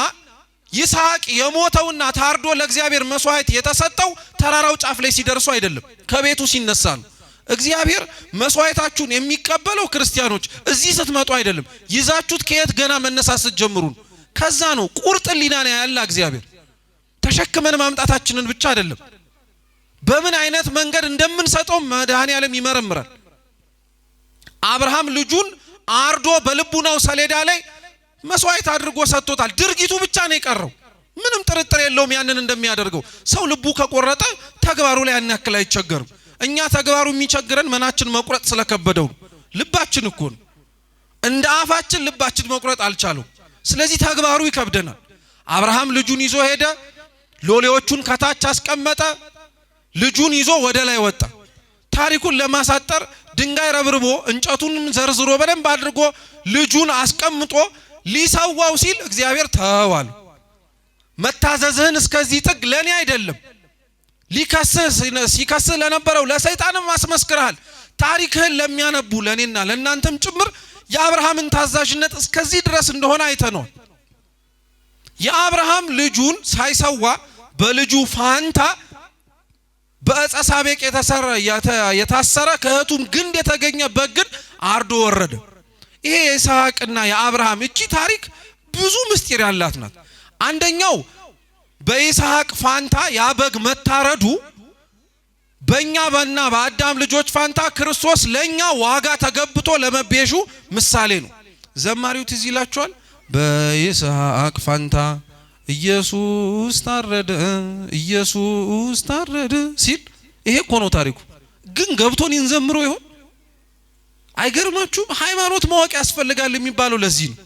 ይስሐቅ የሞተውና ታርዶ ለእግዚአብሔር መስዋዕት የተሰጠው ተራራው ጫፍ ላይ ሲደርሱ አይደለም፣ ከቤቱ ሲነሳ ነው። እግዚአብሔር መስዋዕታችሁን የሚቀበለው ክርስቲያኖች እዚህ ስትመጡ አይደለም፣ ይዛችሁት ከየት ገና መነሳት ስትጀምሩ ነው። ከዛ ነው ቁርጥ ሕሊና ነው ያለ እግዚአብሔር። ተሸክመን ማምጣታችንን ብቻ አይደለም፣ በምን አይነት መንገድ እንደምንሰጠው መድኃኔዓለም ይመረምራል። አብርሃም ልጁን አርዶ በልቡናው ሰሌዳ ላይ መስዋዕት አድርጎ ሰጥቶታል። ድርጊቱ ብቻ ነው የቀረው። ምንም ጥርጥር የለውም ያንን እንደሚያደርገው። ሰው ልቡ ከቆረጠ ተግባሩ ላይ ያን ያክል አይቸገርም። እኛ ተግባሩ የሚቸግረን መናችን መቁረጥ ስለከበደው ልባችን እኮ ነው። እንደ አፋችን ልባችን መቁረጥ አልቻለው። ስለዚህ ተግባሩ ይከብደናል። አብርሃም ልጁን ይዞ ሄደ። ሎሌዎቹን ከታች አስቀመጠ። ልጁን ይዞ ወደ ላይ ወጣ። ታሪኩን ለማሳጠር ድንጋይ ረብርቦ እንጨቱን ዘርዝሮ በደንብ አድርጎ ልጁን አስቀምጦ ሊሰዋው ሲል እግዚአብሔር ተዋል። መታዘዝህን እስከዚህ ጥግ ለኔ አይደለም ሲከስህ ለነበረው ለሰይጣንም አስመስክረሃል። ታሪክህን ለሚያነቡ ለኔና ለእናንተም ጭምር የአብርሃምን ታዛዥነት እስከዚህ ድረስ እንደሆነ አይተነዋል። የአብርሃም ልጁን ሳይሰዋ በልጁ ፋንታ በዕፀ ሳቤቅ የታሰረ ከእህቱም ግንድ የተገኘ በግን አርዶ ወረደ። ይሄ የይስሐቅና የአብርሃም እቺ ታሪክ ብዙ ምስጢር ያላት ናት። አንደኛው በይስሐቅ ፋንታ ያ በግ መታረዱ በእኛ በአዳም ልጆች ፋንታ ክርስቶስ ለኛ ዋጋ ተገብቶ ለመቤዡ ምሳሌ ነው። ዘማሪው ትዝ ይላችኋል። በይስሐቅ ፋንታ ኢየሱስ ታረደ፣ ኢየሱስ ታረደ ሲል ይሄ እኮ ነው ታሪኩ። ግን ገብቶን እንዘምሮ ይሆን? አይገርማችሁም? ሃይማኖት ማወቅ ያስፈልጋል የሚባለው ለዚህ ነው።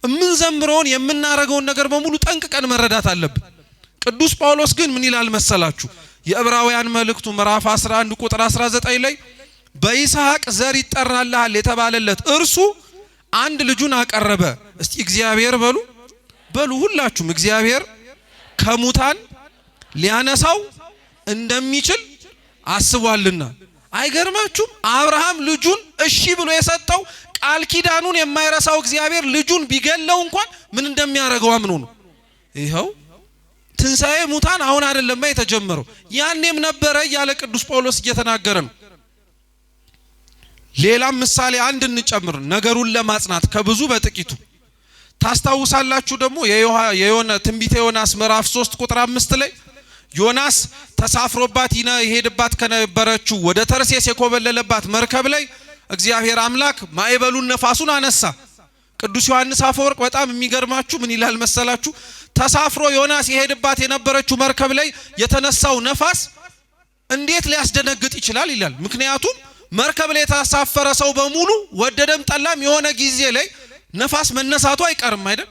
የምንዘምረውን የምናረገውን ነገር በሙሉ ጠንቅቀን መረዳት አለብን። ቅዱስ ጳውሎስ ግን ምን ይላል መሰላችሁ? የዕብራውያን መልእክቱ ምዕራፍ 11 ቁጥር 19 ላይ በይስሐቅ ዘር ይጠራልሃል የተባለለት እርሱ አንድ ልጁን አቀረበ። እስቲ እግዚአብሔር በሉ ሁላችሁም እግዚአብሔር ከሙታን ሊያነሳው እንደሚችል አስቧልና። አይገርማችሁም? አብርሃም ልጁን እሺ ብሎ የሰጠው ቃል ኪዳኑን የማይረሳው እግዚአብሔር ልጁን ቢገለው እንኳን ምን እንደሚያደርገው አምኖ ነው። ይኸው ትንሣኤ ሙታን አሁን አይደለም የተጀመረው፣ ያኔም ነበረ እያለ ቅዱስ ጳውሎስ እየተናገረ ነው። ሌላም ምሳሌ አንድ እንጨምር ነገሩን ለማጽናት ከብዙ በጥቂቱ። ታስታውሳላችሁ ደግሞ ትንቢተ ዮናስ ምዕራፍ 3 ቁጥር 5 ላይ ዮናስ ተሳፍሮባት ይሄድባት ከነበረችው ወደ ተርሴስ የኮበለለባት መርከብ ላይ እግዚአብሔር አምላክ ማዕበሉን ነፋሱን አነሳ። ቅዱስ ዮሐንስ አፈወርቅ በጣም የሚገርማችሁ ምን ይላል መሰላችሁ? ተሳፍሮ ዮናስ ይሄድባት የነበረችው መርከብ ላይ የተነሳው ነፋስ እንዴት ሊያስደነግጥ ይችላል ይላል። ምክንያቱም መርከብ ላይ የተሳፈረ ሰው በሙሉ ወደደም ጠላም የሆነ ጊዜ ላይ ነፋስ መነሳቱ አይቀርም አይደል?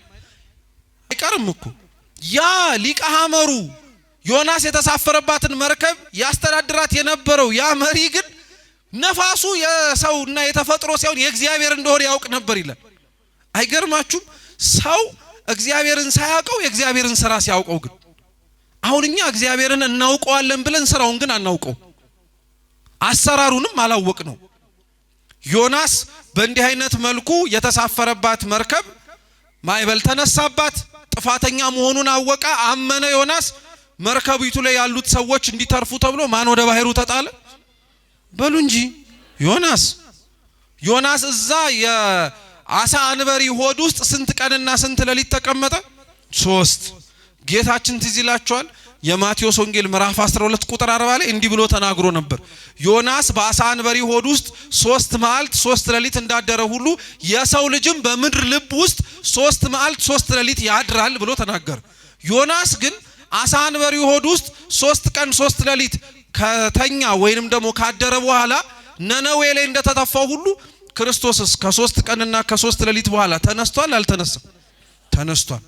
አይቀርም እኮ። ያ ሊቀ ሐመሩ ዮናስ የተሳፈረባትን መርከብ ያስተዳድራት የነበረው ያ መሪ ግን ነፋሱ የሰውና የተፈጥሮ ሳይሆን የእግዚአብሔር እንደሆነ ያውቅ ነበር ይላል። አይገርማችሁም? ሰው እግዚአብሔርን ሳያውቀው የእግዚአብሔርን ሥራ ሲያውቀው ግን አሁን እኛ እግዚአብሔርን እናውቀዋለን ብለን ሥራውን ግን አናውቀው፣ አሰራሩንም አላወቅ ነው። ዮናስ በእንዲህ አይነት መልኩ የተሳፈረባት መርከብ ማዕበል ተነሳባት፣ ጥፋተኛ መሆኑን አወቀ፣ አመነ ዮናስ። መርከቢቱ ላይ ያሉት ሰዎች እንዲተርፉ ተብሎ ማን ወደ ባህሩ ተጣለ? በሉ እንጂ ዮናስ እዛ የአሳ አንበሪ ሆድ ውስጥ ስንት ቀንና ስንት ሌሊት ተቀመጠ? 3። ጌታችን ትዝ ይላችኋል የማቴዎስ ወንጌል ምዕራፍ 12 ቁጥር 40 ላይ እንዲህ ብሎ ተናግሮ ነበር። ዮናስ በአሳ አንበሪ ሆድ ውስጥ 3 መዓልት 3 ሌሊት እንዳደረ ሁሉ የሰው ልጅም በምድር ልብ ውስጥ 3 መዓልት 3 ሌሊት ያድራል ብሎ ተናገረ። ዮናስ ግን አሳ አንበሪ ሆድ ውስጥ 3 ቀን 3 ሌሊት ከተኛ ወይንም ደግሞ ካደረ በኋላ ነነዌ ላይ እንደተተፋው ሁሉ ክርስቶስስ ከ3 ቀንና ከ3 ሌሊት በኋላ ተነስቷል አልተነሳም? ተነስቷል።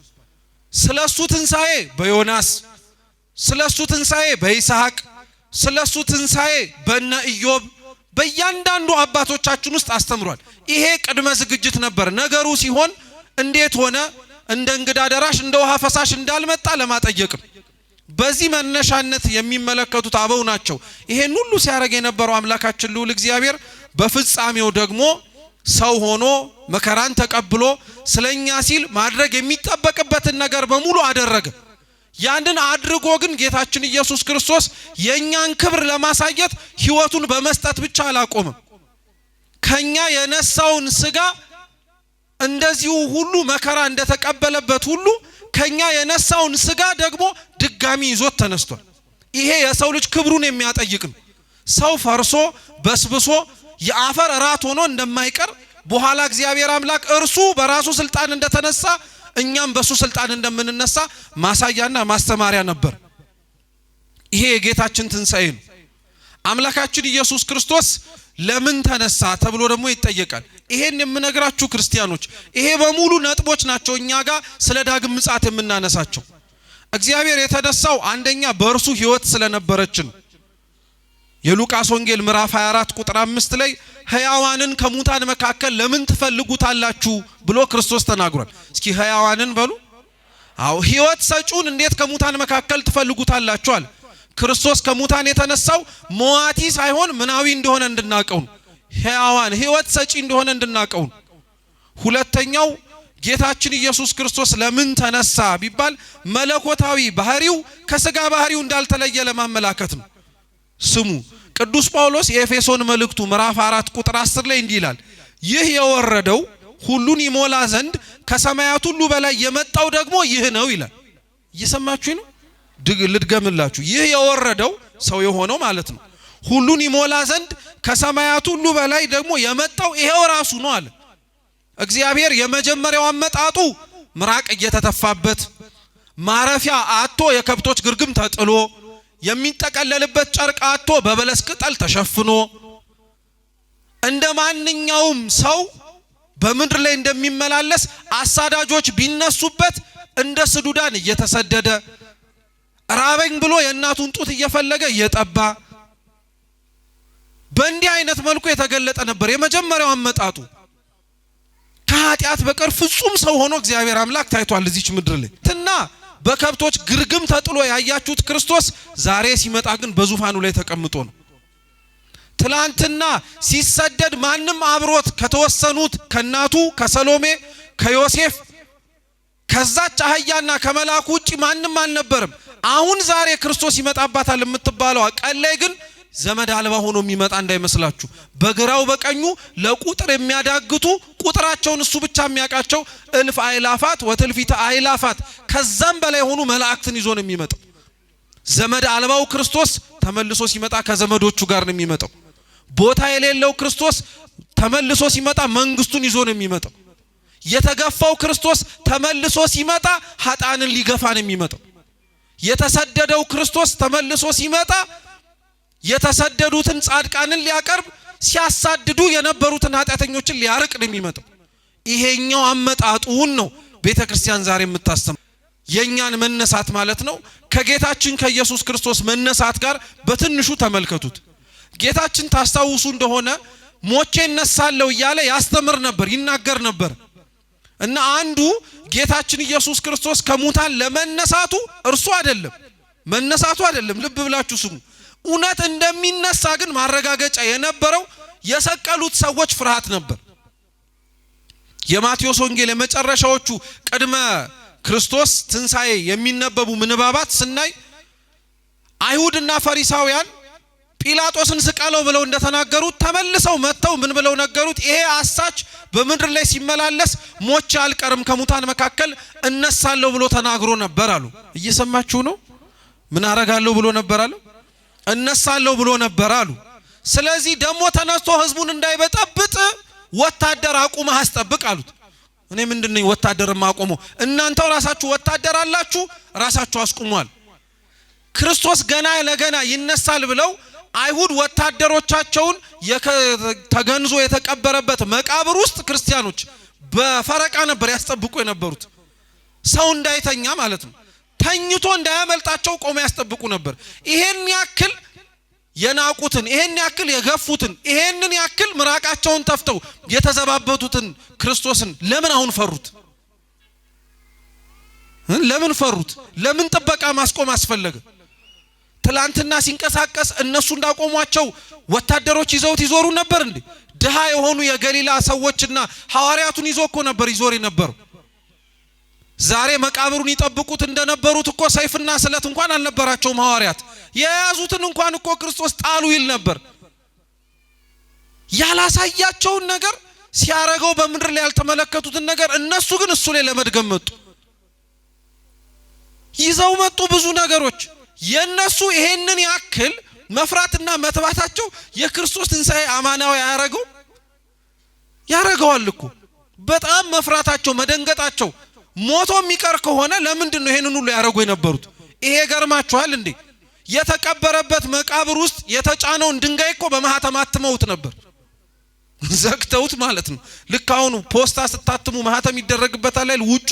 ስለሱ ትንሣኤ በዮናስ፣ ስለሱ ትንሣኤ በይስሐቅ፣ ስለሱ ትንሣኤ በነ ኢዮብ በእያንዳንዱ አባቶቻችን ውስጥ አስተምሯል። ይሄ ቅድመ ዝግጅት ነበር። ነገሩ ሲሆን እንዴት ሆነ? እንደ እንግዳ ደራሽ እንደ ውሃ ፈሳሽ እንዳልመጣ ለማጠየቅ። በዚህ መነሻነት የሚመለከቱት አበው ናቸው። ይሄን ሁሉ ሲያደርግ የነበረው አምላካችን ልዑል እግዚአብሔር በፍጻሜው ደግሞ ሰው ሆኖ መከራን ተቀብሎ ስለኛ ሲል ማድረግ የሚጠበቅበትን ነገር በሙሉ አደረገ። ያንን አድርጎ ግን ጌታችን ኢየሱስ ክርስቶስ የኛን ክብር ለማሳየት ሕይወቱን በመስጠት ብቻ አላቆመም። ከኛ የነሳውን ሥጋ እንደዚሁ ሁሉ መከራ እንደተቀበለበት ሁሉ ከኛ የነሳውን ሥጋ ደግሞ ድጋሚ ይዞት ተነስቷል። ይሄ የሰው ልጅ ክብሩን የሚያጠይቅ ነው። ሰው ፈርሶ በስብሶ የአፈር ራት ሆኖ እንደማይቀር በኋላ እግዚአብሔር አምላክ እርሱ በራሱ ስልጣን እንደተነሳ እኛም በሱ ስልጣን እንደምንነሳ ማሳያና ማስተማሪያ ነበር። ይሄ የጌታችን ትንሣኤ ነው። አምላካችን ኢየሱስ ክርስቶስ ለምን ተነሳ ተብሎ ደግሞ ይጠየቃል። ይሄን የምነግራችሁ ክርስቲያኖች ይሄ በሙሉ ነጥቦች ናቸው እኛ ጋር ስለ ዳግም ምጽአት የምናነሳቸው። እግዚአብሔር የተነሳው አንደኛ በእርሱ ሕይወት ስለነበረች ነው። የሉቃስ ወንጌል ምዕራፍ 24 ቁጥር 5 ላይ ሕያዋንን ከሙታን መካከል ለምን ትፈልጉታላችሁ ብሎ ክርስቶስ ተናግሯል። እስኪ ሕያዋንን በሉ። አዎ ሕይወት ሰጪውን እንዴት ከሙታን መካከል ትፈልጉታላችሁ አለ። ክርስቶስ ከሙታን የተነሳው ሞዋቲ ሳይሆን ምናዊ እንደሆነ እንድናቀው ነው። ሕያዋን ሕይወት ሰጪ እንደሆነ እንድናቀው ነው። ሁለተኛው ጌታችን ኢየሱስ ክርስቶስ ለምን ተነሳ ቢባል መለኮታዊ ባህሪው ከሥጋ ባህሪው እንዳልተለየ ለማመላከት ነው። ስሙ ቅዱስ ጳውሎስ የኤፌሶን መልእክቱ ምዕራፍ 4 ቁጥር 10 ላይ እንዲህ ይላል፣ ይህ የወረደው ሁሉን ይሞላ ዘንድ ከሰማያት ሁሉ በላይ የመጣው ደግሞ ይህ ነው ይላል። እየሰማችሁ ነው? ልድገምላችሁ። ይህ የወረደው ሰው የሆነው ማለት ነው። ሁሉን ይሞላ ዘንድ ከሰማያት ሁሉ በላይ ደግሞ የመጣው ይሄው ራሱ ነው አለ። እግዚአብሔር የመጀመሪያው አመጣጡ ምራቅ እየተተፋበት ማረፊያ አጥቶ የከብቶች ግርግም ተጥሎ የሚጠቀለልበት ጨርቅ አጥቶ በበለስ ቅጠል ተሸፍኖ እንደ ማንኛውም ሰው በምድር ላይ እንደሚመላለስ አሳዳጆች ቢነሱበት እንደ ስዱዳን እየተሰደደ ራበኝ ብሎ የእናቱን ጡት እየፈለገ እየጠባ በእንዲህ አይነት መልኩ የተገለጠ ነበር የመጀመሪያው አመጣጡ። ከኃጢአት በቀር ፍጹም ሰው ሆኖ እግዚአብሔር አምላክ ታይቷል እዚች ምድር ላይ እና በከብቶች ግርግም ተጥሎ ያያችሁት ክርስቶስ ዛሬ ሲመጣ ግን በዙፋኑ ላይ ተቀምጦ ነው። ትላንትና ሲሰደድ ማንም አብሮት ከተወሰኑት ከናቱ ከሰሎሜ ከዮሴፍ ከዛች አህያና ከመላኩ ውጪ ማንም አልነበረም። አሁን ዛሬ ክርስቶስ ይመጣባታል የምትባለው ቀን ላይ ግን ዘመድ አልባ ሆኖ የሚመጣ እንዳይመስላችሁ። በግራው በቀኙ ለቁጥር የሚያዳግቱ ቁጥራቸውን እሱ ብቻ የሚያውቃቸው እልፍ አይላፋት ወትልፊተ አይላፋት ከዛም በላይ ሆኑ መላእክትን ይዞ ነው የሚመጣው። ዘመድ አልባው ክርስቶስ ተመልሶ ሲመጣ ከዘመዶቹ ጋር ነው የሚመጣው። ቦታ የሌለው ክርስቶስ ተመልሶ ሲመጣ መንግስቱን ይዞ ነው የሚመጣው። የተገፋው ክርስቶስ ተመልሶ ሲመጣ ኃጣንን ሊገፋ ነው የሚመጣው። የተሰደደው ክርስቶስ ተመልሶ ሲመጣ የተሰደዱትን ጻድቃንን ሊያቀርብ ሲያሳድዱ የነበሩትን ኃጢአተኞችን ሊያርቅ ነው የሚመጣው። ይሄኛው አመጣጡን ነው ቤተክርስቲያን ዛሬ የምታስተምረው። የኛን መነሳት ማለት ነው ከጌታችን ከኢየሱስ ክርስቶስ መነሳት ጋር በትንሹ ተመልከቱት። ጌታችን ታስታውሱ እንደሆነ ሞቼ እነሳለሁ እያለ ያስተምር ነበር፣ ይናገር ነበር እና አንዱ ጌታችን ኢየሱስ ክርስቶስ ከሙታን ለመነሳቱ እርሱ አይደለም መነሳቱ አይደለም፣ ልብ ብላችሁ ስሙ። እውነት እንደሚነሳ ግን ማረጋገጫ የነበረው የሰቀሉት ሰዎች ፍርሃት ነበር። የማቴዎስ ወንጌል የመጨረሻዎቹ ቅድመ ክርስቶስ ትንሣኤ የሚነበቡ ምንባባት ስናይ አይሁድና ፈሪሳውያን ጲላጦስን ስቀለው ብለው እንደተናገሩት ተመልሰው መጥተው ምን ብለው ነገሩት? ይሄ አሳች በምድር ላይ ሲመላለስ ሞቼ አልቀርም ከሙታን መካከል እነሳለሁ ብሎ ተናግሮ ነበር አሉ። እየሰማችሁ ነው? ምን አረጋለሁ ብሎ ነበር አሉ? እነሳለሁ ብሎ ነበር አሉ። ስለዚህ ደግሞ ተነስቶ ህዝቡን እንዳይበጠብጥ ወታደር አቁመህ አስጠብቅ አሉት። እኔ ምንድነኝ ወታደር ማቆመው? እናንተው ራሳችሁ ወታደር አላችሁ፣ ራሳችሁ አስቁሟል። ክርስቶስ ገና ለገና ይነሳል ብለው አይሁድ ወታደሮቻቸውን ተገንዞ የተቀበረበት መቃብር ውስጥ ክርስቲያኖች በፈረቃ ነበር ያስጠብቁ የነበሩት። ሰው እንዳይተኛ ማለት ነው። ተኝቶ እንዳያመልጣቸው ቆሞ ያስጠብቁ ነበር። ይሄን ያክል የናቁትን፣ ይሄን ያክል የገፉትን፣ ይሄንን ያክል ምራቃቸውን ተፍተው የተዘባበቱትን ክርስቶስን ለምን አሁን ፈሩት? ለምን ፈሩት? ለምን ጥበቃ ማስቆም አስፈለገ? ትላንትና ሲንቀሳቀስ እነሱ እንዳቆሟቸው ወታደሮች ይዘውት ይዞሩ ነበር እንዴ? ድሃ የሆኑ የገሊላ ሰዎችና ሐዋርያቱን ይዞ እኮ ነበር ይዞር የነበረው። ዛሬ መቃብሩን ይጠብቁት እንደነበሩት እኮ ሰይፍና ስለት እንኳን አልነበራቸውም ሐዋርያት። የያዙትን እንኳን እኮ ክርስቶስ ጣሉ ይል ነበር። ያላሳያቸውን ነገር ሲያረገው በምድር ላይ ያልተመለከቱትን ነገር እነሱ ግን እሱ ላይ ለመድገም መጡ። ይዘው መጡ ብዙ ነገሮች። የነሱ ይሄንን ያክል መፍራትና መተባታቸው የክርስቶስ ትንሣኤ አማናዊ ያረገዋል እኮ። በጣም መፍራታቸው መደንገጣቸው ሞቶ የሚቀር ከሆነ ለምንድን ነው ይሄንን ሁሉ ያረጉ የነበሩት? ይሄ ገርማችኋል እንዴ? የተቀበረበት መቃብር ውስጥ የተጫነውን ድንጋይ እኮ በማህተም አትመውት ነበር፣ ዘግተውት ማለት ነው። ልክ አሁን ፖስታ ስታትሙ ማህተም ይደረግበታል አይደል? ውጩ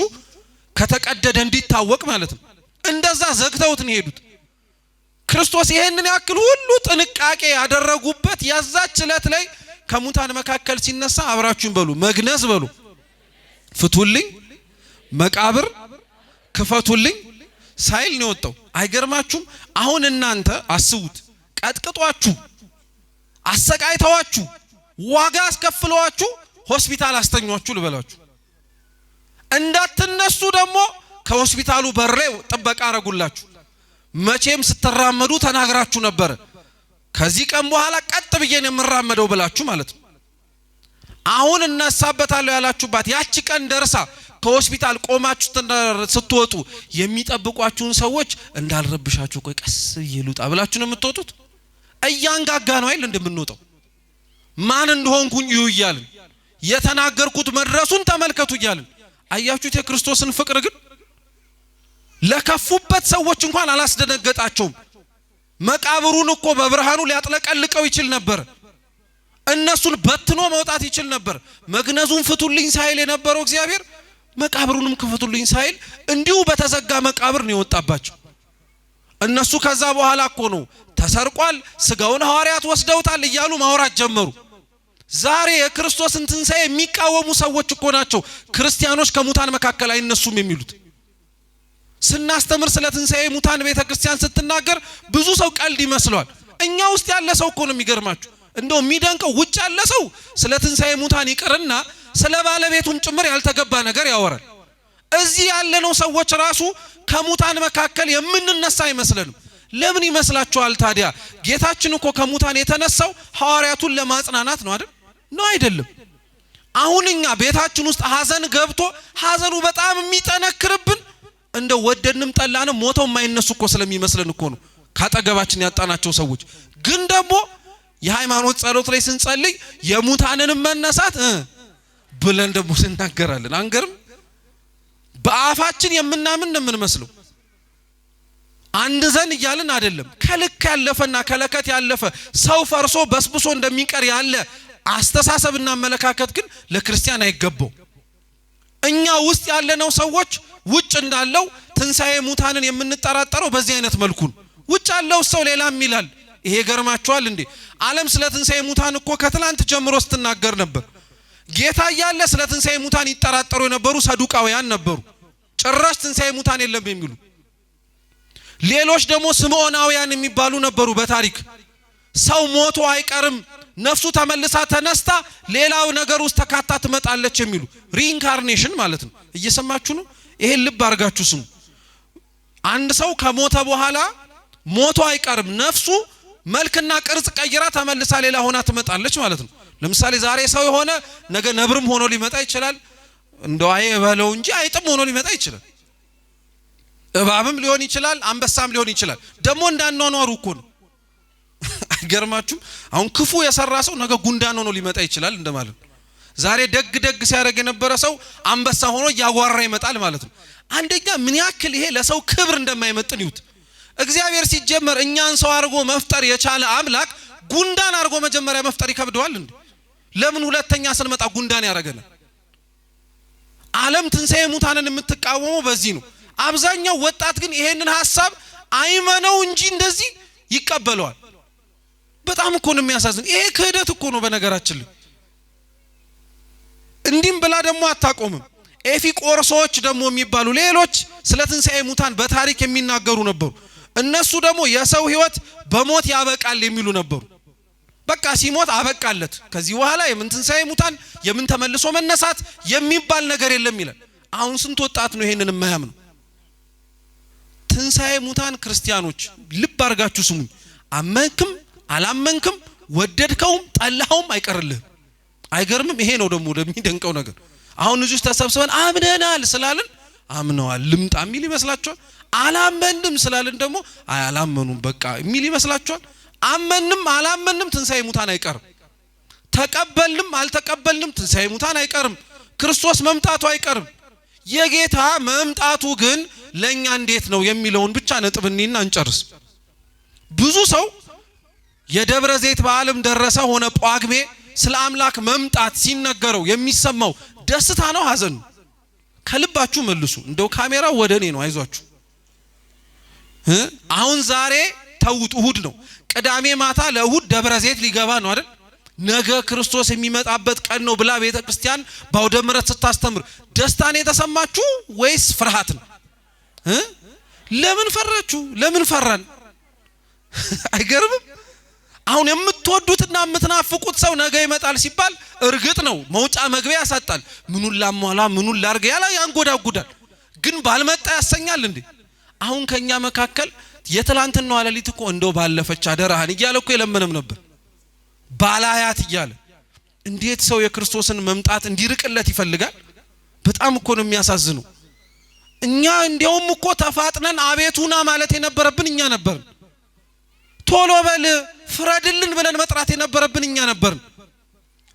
ከተቀደደ እንዲታወቅ ማለት ነው። እንደዛ ዘግተውት ነው ሄዱት። ክርስቶስ ይሄንን ያክል ሁሉ ጥንቃቄ ያደረጉበት ያዛች ዕለት ላይ ከሙታን መካከል ሲነሳ አብራችሁን በሉ መግነዝ በሉ ፍቱልኝ፣ መቃብር ክፈቱልኝ ሳይል ነው ወጣው። አይገርማችሁም? አሁን እናንተ አስቡት፣ ቀጥቅጧችሁ አሰቃይተዋችሁ ዋጋ አስከፍለዋችሁ ሆስፒታል አስተኛችሁ ልበላችሁ። እንዳትነሱ ደግሞ ከሆስፒታሉ በር ላይ ጥበቃ አረጉላችሁ። መቼም ስትራመዱ ተናግራችሁ ነበር፣ ከዚህ ቀን በኋላ ቀጥ ብዬ ነው የምራመደው ብላችሁ ማለት ነው። አሁን እነሳበታለሁ ያላችሁባት ያቺ ቀን ደርሳ ከሆስፒታል ቆማችሁ ስትወጡ የሚጠብቋችሁን ሰዎች እንዳልረብሻችሁ ቆይ ቀስ ይሉጣ ብላችሁ ነው የምትወጡት። እያንጋጋ ነው አይደል እንደምንወጣው ማን እንደሆንኩኝ እዩ ይያልን የተናገርኩት መድረሱን ተመልከቱ ይያልን አያችሁት የክርስቶስን ፍቅር ግን ለከፉበት ሰዎች እንኳን አላስደነገጣቸውም መቃብሩን እኮ በብርሃኑ ሊያጥለቀልቀው ይችል ነበር እነሱን በትኖ መውጣት ይችል ነበር መግነዙን ፍቱልኝ ሳይል የነበረው እግዚአብሔር መቃብሩንም ክፈቱልኝ ሳይል እንዲሁ በተዘጋ መቃብር ነው የወጣባቸው እነሱ ከዛ በኋላ እኮ ነው ተሰርቋል ስጋውን ሐዋርያት ወስደውታል እያሉ ማውራት ጀመሩ ዛሬ የክርስቶስን ትንሣኤ የሚቃወሙ ሰዎች እኮ ናቸው ክርስቲያኖች ከሙታን መካከል አይነሱም የሚሉት ስናስተምር ስለ ትንሣኤ ሙታን ቤተክርስቲያን ስትናገር ብዙ ሰው ቀልድ ይመስለዋል እኛ ውስጥ ያለ ሰው እኮ ነው የሚገርማችሁ እንደው የሚደንቀው ውጭ ያለ ሰው ስለ ትንሣኤ ሙታን ይቅርና ስለ ባለቤቱም ጭምር ያልተገባ ነገር ያወራል እዚህ ያለነው ሰዎች ራሱ ከሙታን መካከል የምንነሳ አይመስልንም ለምን ይመስላችኋል ታዲያ ጌታችን እኮ ከሙታን የተነሳው ሐዋርያቱን ለማጽናናት ነው አይደል ነው አይደለም አሁንኛ ቤታችን ውስጥ ሐዘን ገብቶ ሐዘኑ በጣም የሚጠነክርብን እንደ ወደድንም ጠላንም ሞተው የማይነሱ እኮ ስለሚመስለን እኮ ነው ካጠገባችን ያጣናቸው ሰዎች ግን ደግሞ የሃይማኖት ጸሎት ላይ ስንጸልይ የሙታንን መነሳት ብለን ደግሞ እንናገራለን አንገርም በአፋችን የምናምን ነው የምንመስለው አንድ ዘን ይያልን አይደለም ከልክ ያለፈና ከለከት ያለፈ ሰው ፈርሶ በስብሶ እንደሚቀር ያለ አስተሳሰብና መለካከት ግን ለክርስቲያን አይገባው እኛ ውስጥ ያለነው ሰዎች ውጭ እንዳለው ትንሣኤ ሙታንን የምንጠራጠረው በዚህ አይነት መልኩ ውጭ ያለው ሰው ሌላም ይላል ይሄ ገርማችኋል እንዴ ዓለም ስለ ትንሣኤ ሙታን እኮ ከትላንት ጀምሮ ስትናገር ነበር ጌታ ያለ ስለ ትንሣኤ ሙታን ይጠራጠሩ የነበሩ ሰዱቃውያን ነበሩ ጭራሽ ትንሣኤ ሙታን የለም የሚሉ ሌሎች ደግሞ ስምዖናውያን የሚባሉ ነበሩ በታሪክ ሰው ሞቶ አይቀርም ነፍሱ ተመልሳ ተነስታ ሌላው ነገር ውስጥ ተካታ ትመጣለች የሚሉ ሪኢንካርኔሽን ማለት ነው እየሰማችሁ ነው ይሄ ልብ አርጋችሁ ስሙ አንድ ሰው ከሞተ በኋላ ሞቶ አይቀርም ነፍሱ መልክና ቅርጽ ቀይራ ተመልሳ ሌላ ሆና ትመጣለች ማለት ነው ለምሳሌ ዛሬ ሰው የሆነ ነገ ነብርም ሆኖ ሊመጣ ይችላል እንደው አይበለው እንጂ አይጥም ሆኖ ሊመጣ ይችላል እባብም ሊሆን ይችላል አንበሳም ሊሆን ይችላል ደግሞ እንዳንኗኗሩ እኮ ነው አይገርማችሁ አሁን ክፉ የሰራ ሰው ነገ ጉንዳን ሆኖ ሊመጣ ይችላል እንደማለት ዛሬ ደግ ሲያደርግ የነበረ ሰው አንበሳ ሆኖ ያጓራ ይመጣል ማለት ነው አንደኛ ምን ያክል ይሄ ለሰው ክብር እንደማይመጥን ይሁት እግዚአብሔር ሲጀመር እኛን ሰው አርጎ መፍጠር የቻለ አምላክ ጉንዳን አርጎ መጀመሪያ መፍጠር ይከብደዋል እንዴ ለምን ሁለተኛ ስንመጣ ጉንዳን ያረጋናል ዓለም ትንሣኤ ሙታንን የምትቃወመው በዚህ ነው አብዛኛው ወጣት ግን ይሄንን ሐሳብ አይመነው እንጂ እንደዚህ ይቀበለዋል በጣም እኮ ነው የሚያሳዝን ይሄ ክህደት እኮ ነው በነገራችን ላይ እንዲም ብላ ደግሞ አታቆምም ኤፊቆርሶች ደግሞ የሚባሉ ሌሎች ስለ ትንሣኤ ሙታን በታሪክ የሚናገሩ ነበሩ እነሱ ደግሞ የሰው ህይወት በሞት ያበቃል የሚሉ ነበሩ በቃ ሲሞት አበቃለት ከዚህ በኋላ የምን ትንሣኤ ሙታን የምን ተመልሶ መነሳት የሚባል ነገር የለም ይላል አሁን ስንት ወጣት ነው ይሄንን የማያምነው ትንሣኤ ሙታን ክርስቲያኖች ልብ አርጋችሁ ስሙኝ አመንክም አላመንክም ወደድከውም ጠላኸውም አይቀርልህም አይገርምም ይሄ ነው ደግሞ የሚደንቀው ነገር አሁን እዚህ ተሰብስበን አምነናል ስላልን አምነዋል ልምጣ ሚል ይመስላችኋል አላመንም ስላልን ደግሞ አላመኑም በቃ ሚል ይመስላችኋል አመንም አላመንም ትንሣኤ ሙታን አይቀርም ተቀበልንም አልተቀበልንም ትንሣኤ ሙታን አይቀርም ክርስቶስ መምጣቱ አይቀርም የጌታ መምጣቱ ግን ለኛ እንዴት ነው የሚለውን ብቻ ነጥብኒና እንጨርስ ብዙ ሰው የደብረ ዘይት በዓለም ደረሰ ሆነ ጳጉሜ ስለ አምላክ መምጣት ሲነገረው የሚሰማው ደስታ ነው ሐዘን ከልባችሁ መልሱ እንደው ካሜራው ወደኔ ነው አይዟችሁ አሁን ዛሬ ተውት እሁድ ነው ቅዳሜ ማታ ለእሁድ ደብረ ዘይት ሊገባ ነው አይደል ነገ ክርስቶስ የሚመጣበት ቀን ነው ብላ ቤተክርስቲያን ባውደ ምሕረት ስታስተምር ደስታን የተሰማችሁ ወይስ ፍርሃት ነው ለምን ፈራችሁ ለምን ፈራን አይገርምም አሁን የምትወዱትና የምትናፍቁት ሰው ነገ ይመጣል ሲባል እርግጥ ነው መውጫ መግቢያ ያሳጣል ምኑን ላሟላ ምኑን ላርገ ያላ ያንጎዳጉዳል ግን ባልመጣ ያሰኛል እንዴ አሁን ከኛ መካከል የትላንትናው አለሊት እኮ እንደው ባለፈች አደራህን እያለ እኮ የለመነም ነበር ባላያት እያለ እንዴት ሰው የክርስቶስን መምጣት እንዲርቅለት ይፈልጋል በጣም እኮ ነው የሚያሳዝነው እኛ እንዲያውም እኮ ተፋጥነን አቤቱና ማለት የነበረብን እኛ ነበር ቶሎ በል ፍረድልን ብለን መጥራት የነበረብን እኛ ነበርን።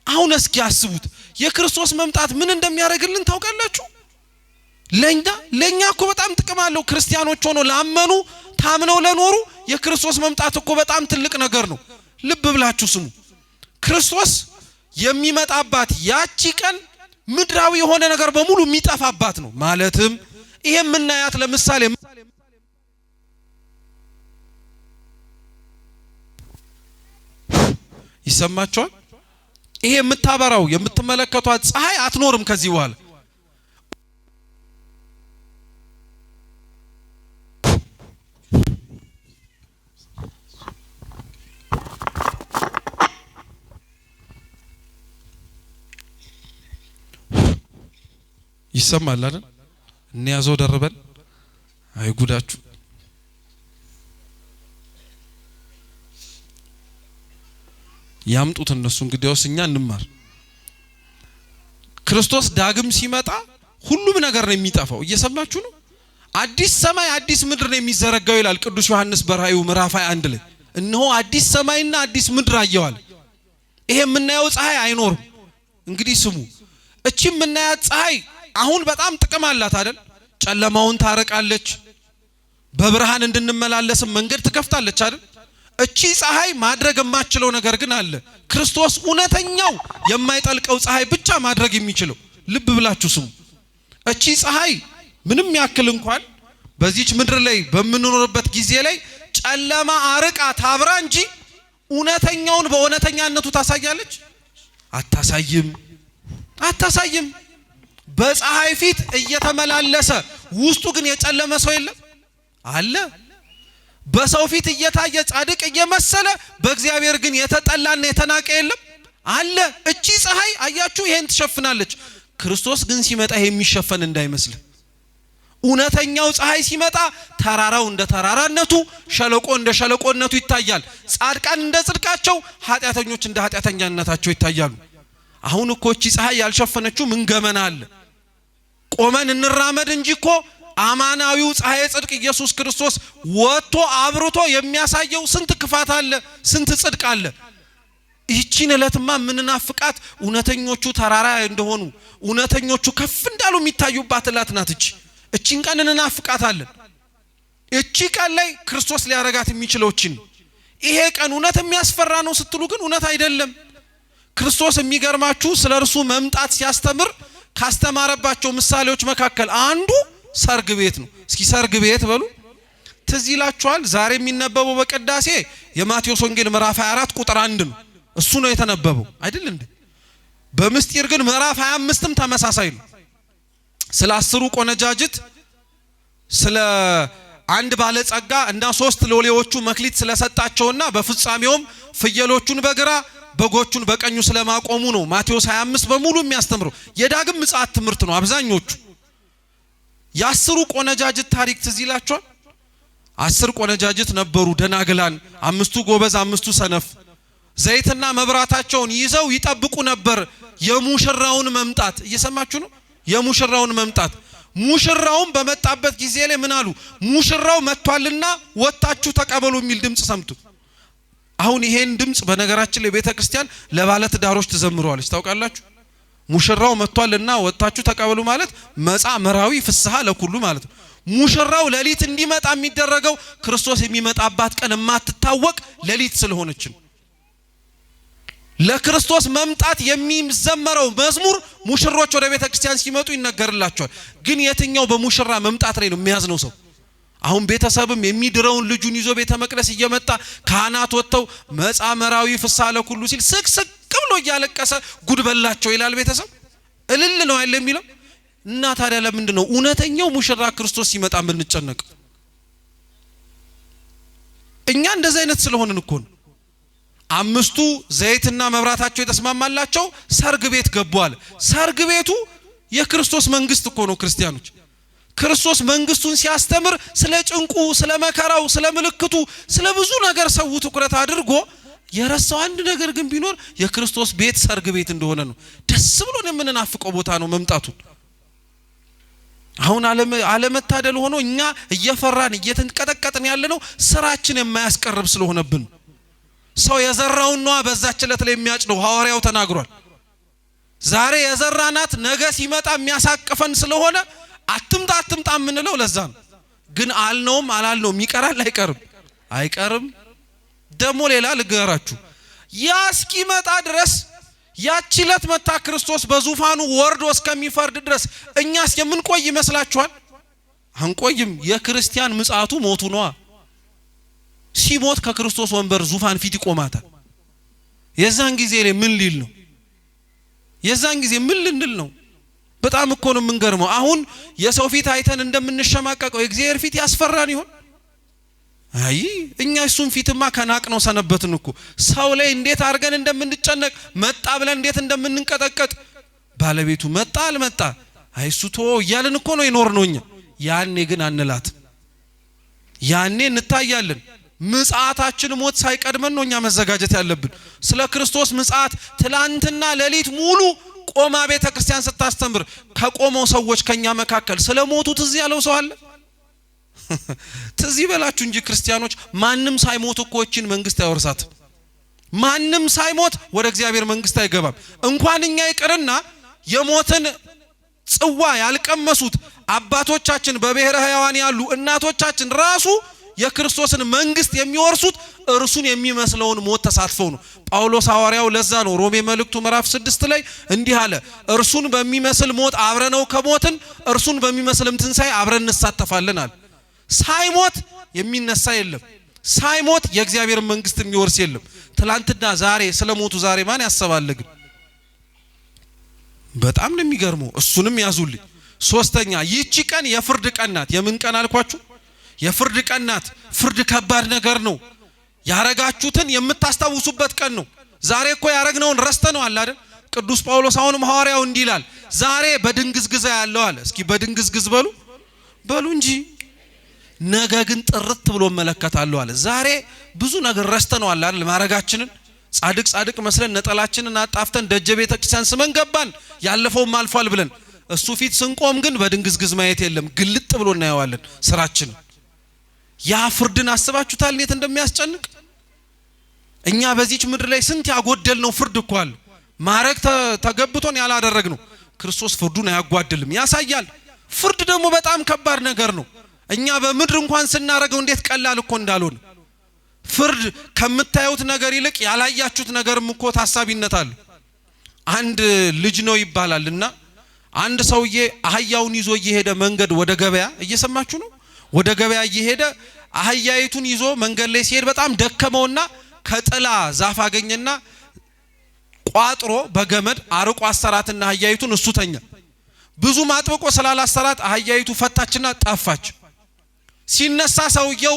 አሁን እስኪ ያስቡት የክርስቶስ መምጣት ምን እንደሚያደርግልን ታውቃላችሁ? ለኛ እኮ በጣም ጥቅም አለው። ክርስቲያኖች ሆኖ ላመኑ ታምነው ለኖሩ የክርስቶስ መምጣት እኮ በጣም ትልቅ ነገር ነው። ልብ ብላችሁ ስሙ። ክርስቶስ የሚመጣባት ያቺ ቀን ምድራዊ የሆነ ነገር በሙሉ የሚጠፋባት ነው። ማለትም ይሄ የምናያት ለምሳሌ ይሰማችኋል? ይሄ የምታበራው የምትመለከቷት ፀሐይ አትኖርም ከዚህ በኋላ። ይሰማል አይደል? እንያዘው ደርበን አይጉዳችሁ። ያምጡት እነሱ እንግዲያውስ እኛ እንማር። ክርስቶስ ዳግም ሲመጣ ሁሉም ነገር ነው የሚጠፋው። እየሰማችሁ ነው? አዲስ ሰማይ አዲስ ምድር ነው የሚዘረጋው ይላል ቅዱስ ዮሐንስ በራእዩ ምዕራፍ 21 ላይ። እነሆ አዲስ ሰማይና አዲስ ምድር አየዋል። ይሄ የምናየው ፀሐይ አይኖርም። እንግዲህ ስሙ፣ እቺ የምናያት ፀሐይ አሁን በጣም ጥቅም አላት አይደል? ጨለማውን ታረቃለች፣ በብርሃን እንድንመላለስም መንገድ ትከፍታለች አይደል? እቺ ፀሐይ ማድረግ የማትችለው ነገር ግን አለ። ክርስቶስ እውነተኛው የማይጠልቀው ፀሐይ ብቻ ማድረግ የሚችለው። ልብ ብላችሁ ስሙ። እቺ ፀሐይ ምንም ያክል እንኳን በዚች ምድር ላይ በምንኖርበት ጊዜ ላይ ጨለማ አርቃ ታብራ እንጂ እውነተኛውን በእውነተኛነቱ ታሳያለች? አታሳይም። በፀሐይ ፊት እየተመላለሰ ውስጡ ግን የጨለመ ሰው የለም አለ። በሰው ፊት እየታየ ጻድቅ እየመሰለ በእግዚአብሔር ግን የተጠላና የተናቀ የለም አለ። እቺ ፀሐይ አያችሁ ይሄን ትሸፍናለች። ክርስቶስ ግን ሲመጣ ይሄ የሚሸፈን እንዳይመስል። እውነተኛው ፀሐይ ሲመጣ ተራራው እንደ ተራራነቱ፣ ሸለቆ እንደ ሸለቆነቱ ይታያል። ጻድቃን እንደ ጽድቃቸው፣ ኃጢአተኞች እንደ ኃጢአተኛነታቸው ይታያሉ። አሁን እኮ እቺ ፀሐይ ያልሸፈነችው ምን ገመና አለ? ቆመን እንራመድ እንጂ እኮ አማናዊው ፀሐይ ጽድቅ ኢየሱስ ክርስቶስ ወጥቶ አብርቶ የሚያሳየው ስንት ክፋት አለ፣ ስንት ጽድቅ አለ። ይቺን ዕለትማ ምንናፍቃት እውነተኞቹ ተራራ እንደሆኑ እውነተኞቹ ከፍ እንዳሉ የሚታዩባት ዕለት ናት። እቺን ቀን እንናፍቃታለን። እቺ ቀን ላይ ክርስቶስ ሊያረጋት የሚችለው እቺን። ይሄ ቀን እውነት የሚያስፈራ ነው ስትሉ ግን እውነት አይደለም። ክርስቶስ የሚገርማችሁ ስለ እርሱ መምጣት ሲያስተምር ካስተማረባቸው ምሳሌዎች መካከል አንዱ ሰርግ ቤት ነው። እስኪ ሰርግ ቤት በሉ። ትዝ ይላችኋል? ዛሬ የሚነበበው በቅዳሴ የማቴዎስ ወንጌል ምዕራፍ 24 ቁጥር 1 ነው። እሱ ነው የተነበበው አይደል እንዴ? በምስጢር ግን ምዕራፍ 25ም ተመሳሳይ ነው። ስለ 10 ቆነጃጅት፣ ስለ አንድ ባለጸጋ እና 3 ሎሌዎቹ መክሊት ስለሰጣቸውና በፍጻሜውም ፍየሎቹን በግራ በጎቹን በቀኙ ስለማቆሙ ነው ማቴዎስ 25 በሙሉ የሚያስተምረው። የዳግም ምጽአት ትምህርት ነው አብዛኞቹ። የ10 ቆነጃጅት ታሪክ ትዝ ይላችኋል? 10 ቆነጃጅት ነበሩ ደናግላን፣ 5ቱ ጎበዝ 5ቱ ሰነፍ። ዘይትና መብራታቸውን ይዘው ይጠብቁ ነበር የሙሽራውን መምጣት። እየሰማችሁ ነው? የሙሽራውን መምጣት። ሙሽራውን በመጣበት ጊዜ ላይ ምን አሉ? ሙሽራው መጥቷልና ወጣችሁ ተቀበሉ የሚል ድምጽ ሰምቱ። አሁን ይሄን ድምጽ በነገራችን ላይ ቤተ ክርስቲያን ለባለ ትዳሮች ትዘምረዋለች። ታውቃላችሁ? ሙሽራው መጥቷልና ወጣችሁ ተቀበሉ ማለት መጻ መራዊ ፍስሐ ለኩሉ ማለት ነው። ሙሽራው ሌሊት እንዲመጣ የሚደረገው ክርስቶስ የሚመጣባት ቀን የማትታወቅ ሌሊት ስለሆነች ነው። ለክርስቶስ መምጣት የሚዘመረው መዝሙር ሙሽሮች ወደ ቤተ ክርስቲያን ሲመጡ ይነገርላቸዋል። ግን የትኛው በሙሽራ መምጣት ላይ ነው የሚያዝነው ሰው? አሁን ቤተሰብም የሚድረውን ልጁን ይዞ ቤተ መቅደስ እየመጣ ካህናት ወጥተው መጻ መራዊ ፍስሐ ለኩሉ ሲል ስቅስቅ ብሎ እያለቀሰ ጉድ በላቸው ይላል ቤተሰብ። እልል ነው አይደል የሚለው? እና ታዲያ ለምንድን ነው እውነተኛው ሙሽራ ክርስቶስ ሲመጣ የምንጨነቅ? እኛ እንደዚህ አይነት ስለሆንን እኮ ነው። 5ቱ ዘይትና መብራታቸው የተስማማላቸው ሰርግ ቤት ገቧል። ሰርግ ቤቱ የክርስቶስ መንግስት እኮ ነው። ክርስቲያኖች ክርስቶስ መንግስቱን ሲያስተምር ስለ ጭንቁ፣ ስለ መከራው፣ ስለ ምልክቱ፣ ስለ ብዙ ነገር ሰው ትኩረት አድርጎ የረሳው አንድ ነገር ግን ቢኖር የክርስቶስ ቤት ሰርግ ቤት እንደሆነ ነው። ደስ ብሎን የምንናፍቀው ቦታ ነው መምጣቱን። አሁን አለመታደል ሆኖ እኛ እየፈራን እየተንቀጠቀጥን ያለነው ስራችን የማያስቀርብ ስለሆነብን። ሰው የዘራውን ነው በዛች ዕለት ላይ የሚያጭደው። ሐዋርያው ተናግሯል። ዛሬ የዘራናት ነገ ሲመጣ የሚያሳቅፈን ስለሆነ አትምጣ የምንለው ለዛ ነው። ግን አልነውም አላልነውም ይቀራል አይቀርም። ደግሞ ሌላ ልገራችሁ፣ ያ እስኪመጣ ድረስ ያቺ ዕለት መታ ክርስቶስ በዙፋኑ ወርዶ እስከሚፈርድ ድረስ እኛስ የምንቆይ ይመስላችኋል? አንቆይም። የክርስቲያን ምጽአቱ ሞቱ ነው። ሲሞት ከክርስቶስ ወንበር ዙፋን ፊት ይቆማታል። የዛን ጊዜ ላይ ምን ሊል ነው? የዛን ጊዜ ምን ልንል ነው? በጣም እኮ ነው የምንገርመው። አሁን የሰው ፊት አይተን እንደምንሸማቀቀው የእግዚአብሔር ፊት ያስፈራን ይሆን? አይ እኛ እሱን ፊትማ ከናቅ ነው ሰነበትን እኮ። ሰው ላይ እንዴት አድርገን እንደምንጨነቅ መጣ ብለን እንዴት እንደምንንቀጠቀጥ ባለቤቱ መጣ አልመጣ አይ እሱ ተወው እያልን እኮ ነው ይኖር ነው እኛ። ያኔ ግን አንላት። ያኔ እንታያለን። ምጽአታችን ሞት ሳይቀድመን ነው እኛ መዘጋጀት ያለብን። ስለ ክርስቶስ ምጽአት ትላንትና ሌሊት ሙሉ ቆማ ቤተ ክርስቲያን ስታስተምር ከቆመው ሰዎች ከኛ መካከል ስለ ሞቱ ትዝ ያለው ሰው አለ? ትዝ ይበላችሁ እንጂ ክርስቲያኖች፣ ማንም ሳይሞት እኮ እቺን መንግስት አይወርሳት። ማንም ሳይሞት ወደ እግዚአብሔር መንግስት አይገባም። እንኳን እኛ ይቅርና የሞትን ጽዋ ያልቀመሱት አባቶቻችን በብሔረ ሕያዋን ያሉ እናቶቻችን ራሱ የክርስቶስን መንግስት የሚወርሱት እርሱን የሚመስለውን ሞት ተሳትፈው ነው። ጳውሎስ ሐዋርያው ለዛ ነው ሮሜ መልእክቱ ምዕራፍ 6 ላይ እንዲህ አለ፣ እርሱን በሚመስል ሞት አብረነው ከሞትን እርሱን በሚመስልም ትንሣኤ አብረን እንሳተፋለን አለ። ሳይሞት የሚነሳ የለም። ሳይሞት የእግዚአብሔር መንግስት የሚወርስ የለም። ትላንትና ዛሬ ስለሞቱ ዛሬ ማን ያሰባል? ግን በጣም ነው የሚገርመው። እሱንም ያዙልኝ። ሶስተኛ ይህቺ ቀን የፍርድ ቀን ናት። የምን ቀን አልኳችሁ? የፍርድ ቀን ናት። ፍርድ ከባድ ነገር ነው። ያረጋችሁትን የምታስታውሱበት ቀን ነው። ዛሬ እኮ ያረግነውን ረስተነዋል አይደል? ቅዱስ ጳውሎስ አሁንም ሐዋርያው እንዲህ ይላል፣ ዛሬ በድንግዝግዝ ያለው አለ። እስኪ በድንግዝግዝ በሉ እንጂ ነገ ግን ጥርት ብሎ መለከታለሁ አለ። ዛሬ ብዙ ነገር ረስተነዋል አይደል? ማረጋችንን ጻድቅ መስለን ነጠላችንን አጣፍተን ደጀ ቤተ ክርስቲያን ስመን ገባን፣ ያለፈውም አልፏል ብለን። እሱ ፊት ስንቆም ግን በድንግዝግዝ ማየት የለም፣ ግልጥ ብሎ እናየዋለን ስራችን። ያ ፍርድን አስባችሁታል እንዴት እንደሚያስጨንቅ? እኛ በዚች ምድር ላይ ስንት ያጎደልነው ፍርድ እኮ አለ። ማረግ ተገብቶን ያላደረግነው። ክርስቶስ ፍርዱን አያጓድልም፣ ያሳያል። ፍርድ ደግሞ በጣም ከባድ ነገር ነው። እኛ በምድር እንኳን ስናረገው እንዴት ቀላል እኮ እንዳልሆነ። ፍርድ ከምታዩት ነገር ይልቅ ያላያችሁት ነገርም እኮ ታሳቢነት አለ። አንድ ልጅ ነው ይባላልና አንድ ሰውዬ አህያውን ይዞ እየሄደ መንገድ ወደ ገበያ፣ እየሰማችሁ ነው? ወደ ገበያ እየሄደ አህያይቱን ይዞ መንገድ ላይ ሲሄድ በጣም ደከመውና ከጥላ ዛፍ አገኘና ቋጥሮ በገመድ አርቆ አሰራትና አህያይቱን እሱ ተኛ። ብዙ ማጥብቆ ስላላሰራት አህያይቱ ፈታችና ጠፋች። ሲነሳ ሰውየው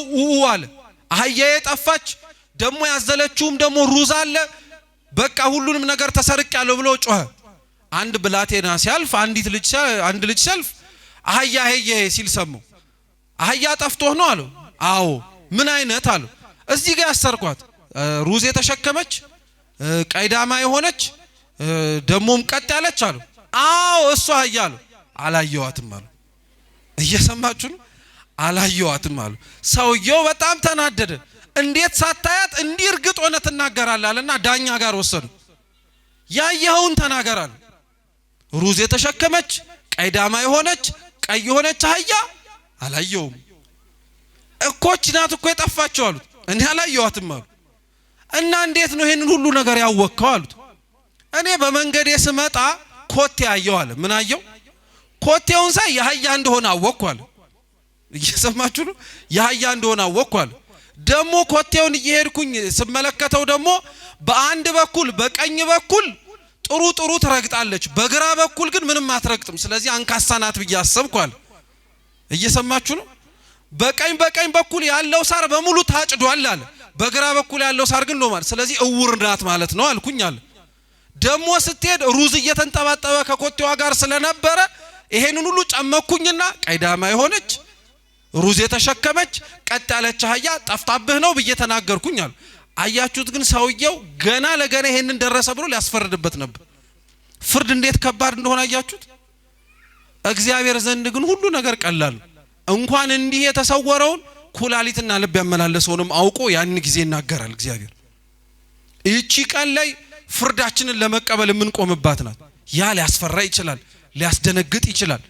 አለ፣ አህያዬ ጠፋች፣ ደሞ ያዘለችውም ደሞ ሩዝ አለ፣ በቃ ሁሉንም ነገር ተሰርቅ ያለው ብሎ ጮኸ። አንድ ብላቴና ሲያልፍ አንድ ልጅ ሲያልፍ አህያ ሄየ ሲል ሰማው። አህያ ጠፍቶህ ነው አለው። አዎ። ምን አይነት አለው። እዚህ ጋር ያሰርኳት ሩዝ የተሸከመች ቀይዳማ የሆነች ደሞም ቀጥ ያለች አለው። አዎ እሷ አህያ አለው። አላየዋትም አለው። እየሰማችሁ ነው? አላየዋትም አለው። ሰውየው በጣም ተናደደ። እንዴት ሳታያት እንዲህ እርግጥ ሆነ ትናገራለህ አለና ዳኛ ጋር ወሰዱ። ያየኸውን ተናገር አለ። ሩዝ የተሸከመች ቀይዳማ የሆነች ቀይ የሆነች አህያ አላየውም እኮች ናት እኮ የጠፋቸው አሉት። እኔ አላየዋትም አሉ። እና እንዴት ነው ይሄንን ሁሉ ነገር ያወቅከው አሉት። እኔ በመንገዴ ስመጣ ኮቴ አየው አለ። ምን አየው? ኮቴውን ሳይ የአህያ እንደሆነ አወቅኩ አለ። እየሰማችሁ ነው? የአህያ እንደሆነ አወቅኩ አለ። ደሞ ኮቴውን እየሄድኩኝ ስመለከተው ደሞ በአንድ በኩል በቀኝ በኩል ጥሩ ትረግጣለች፣ በግራ በኩል ግን ምንም አትረግጥም። ስለዚህ አንካሳ ናት ብዬ አሰብኩ አለ። እየሰማችሁ ነው? በቀኝ በኩል ያለው ሳር በሙሉ ታጭዷል አለ። በግራ በኩል ያለው ሳር ግን ነው ማለት፣ ስለዚህ እውር ናት ማለት ነው አልኩኝ አለ። ደሞ ስትሄድ ሩዝ እየተንጠባጠበ ከኮቴዋ ጋር ስለነበረ ይሄንን ሁሉ ጨመኩኝና ቀይዳማ የሆነች ሩዝ የተሸከመች ቀጥ ያለች አህያ ጠፍታብህ ነው ብዬ ተናገርኩኝ አለ። አያችሁት? ግን ሰውየው ገና ለገና ይሄንን ደረሰ ብሎ ሊያስፈርድበት ነበር። ፍርድ እንዴት ከባድ እንደሆነ አያችሁት? እግዚአብሔር ዘንድ ግን ሁሉ ነገር ቀላል ነው። እንኳን እንዲህ የተሰወረውን ኩላሊትና ልብ ያመላለሰውንም አውቆ ያን ጊዜ ይናገራል እግዚአብሔር። እቺ ቀን ላይ ፍርዳችንን ለመቀበል የምንቆምባት ናት። ያ ሊያስፈራ ይችላል፣ ሊያስደነግጥ ይችላል።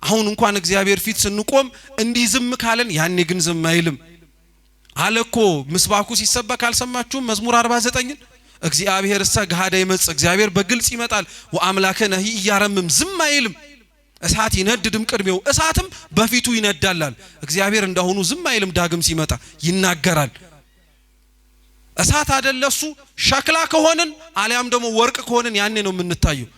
አሁን እንኳን እግዚአብሔር ፊት ስንቆም እንዲህ ዝም ካለን ያኔ ግን ዝም አይልም አለኮ። ምስባኩ ሲሰበክ አልሰማችሁም? መዝሙር 49 እግዚአብሔር እሰ ገሃደ ይመጽ፣ እግዚአብሔር በግልጽ ይመጣል። ወአምላከነ ኢያረምም፣ ዝም አይልም። እሳት ይነድድም ቅድሜው፣ እሳትም በፊቱ ይነዳላል። እግዚአብሔር እንደሆኑ ዝም አይልም። ዳግም ሲመጣ ይናገራል። እሳት አይደለሱ ሸክላ ከሆነን አሊያም ደግሞ ወርቅ ከሆነን ያኔ ነው የምንታየው።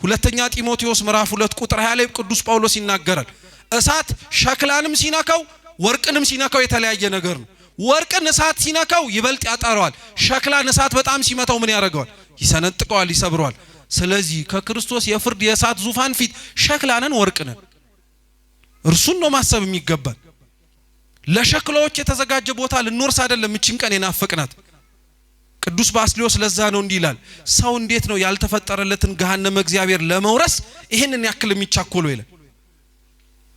ሁለተኛ ጢሞቴዎስ ምዕራፍ 2 ቁጥር 20 ላይ ቅዱስ ጳውሎስ ይናገራል። እሳት ሸክላንም ሲነካው ወርቅንም ሲነካው የተለያየ ነገር ነው። ወርቅን እሳት ሲነካው ይበልጥ ያጠራዋል። ሸክላን እሳት በጣም ሲመታው ምን ያደርገዋል? ይሰነጥቀዋል፣ ይሰብረዋል። ስለዚህ ከክርስቶስ የፍርድ የእሳት ዙፋን ፊት ሸክላንን ወርቅንን እርሱን ነው ማሰብ የሚገባል። ለሸክላዎች የተዘጋጀ ቦታ ልንወርስ አይደለም እቺን ቀን የናፈቅናት። ቅዱስ ባስልዮስ ለዛ ነው እንዲህ ይላል፣ ሰው እንዴት ነው ያልተፈጠረለትን ገሃነመ እግዚአብሔር ለመውረስ ይሄንን ያክል የሚቻኮለው ይላል።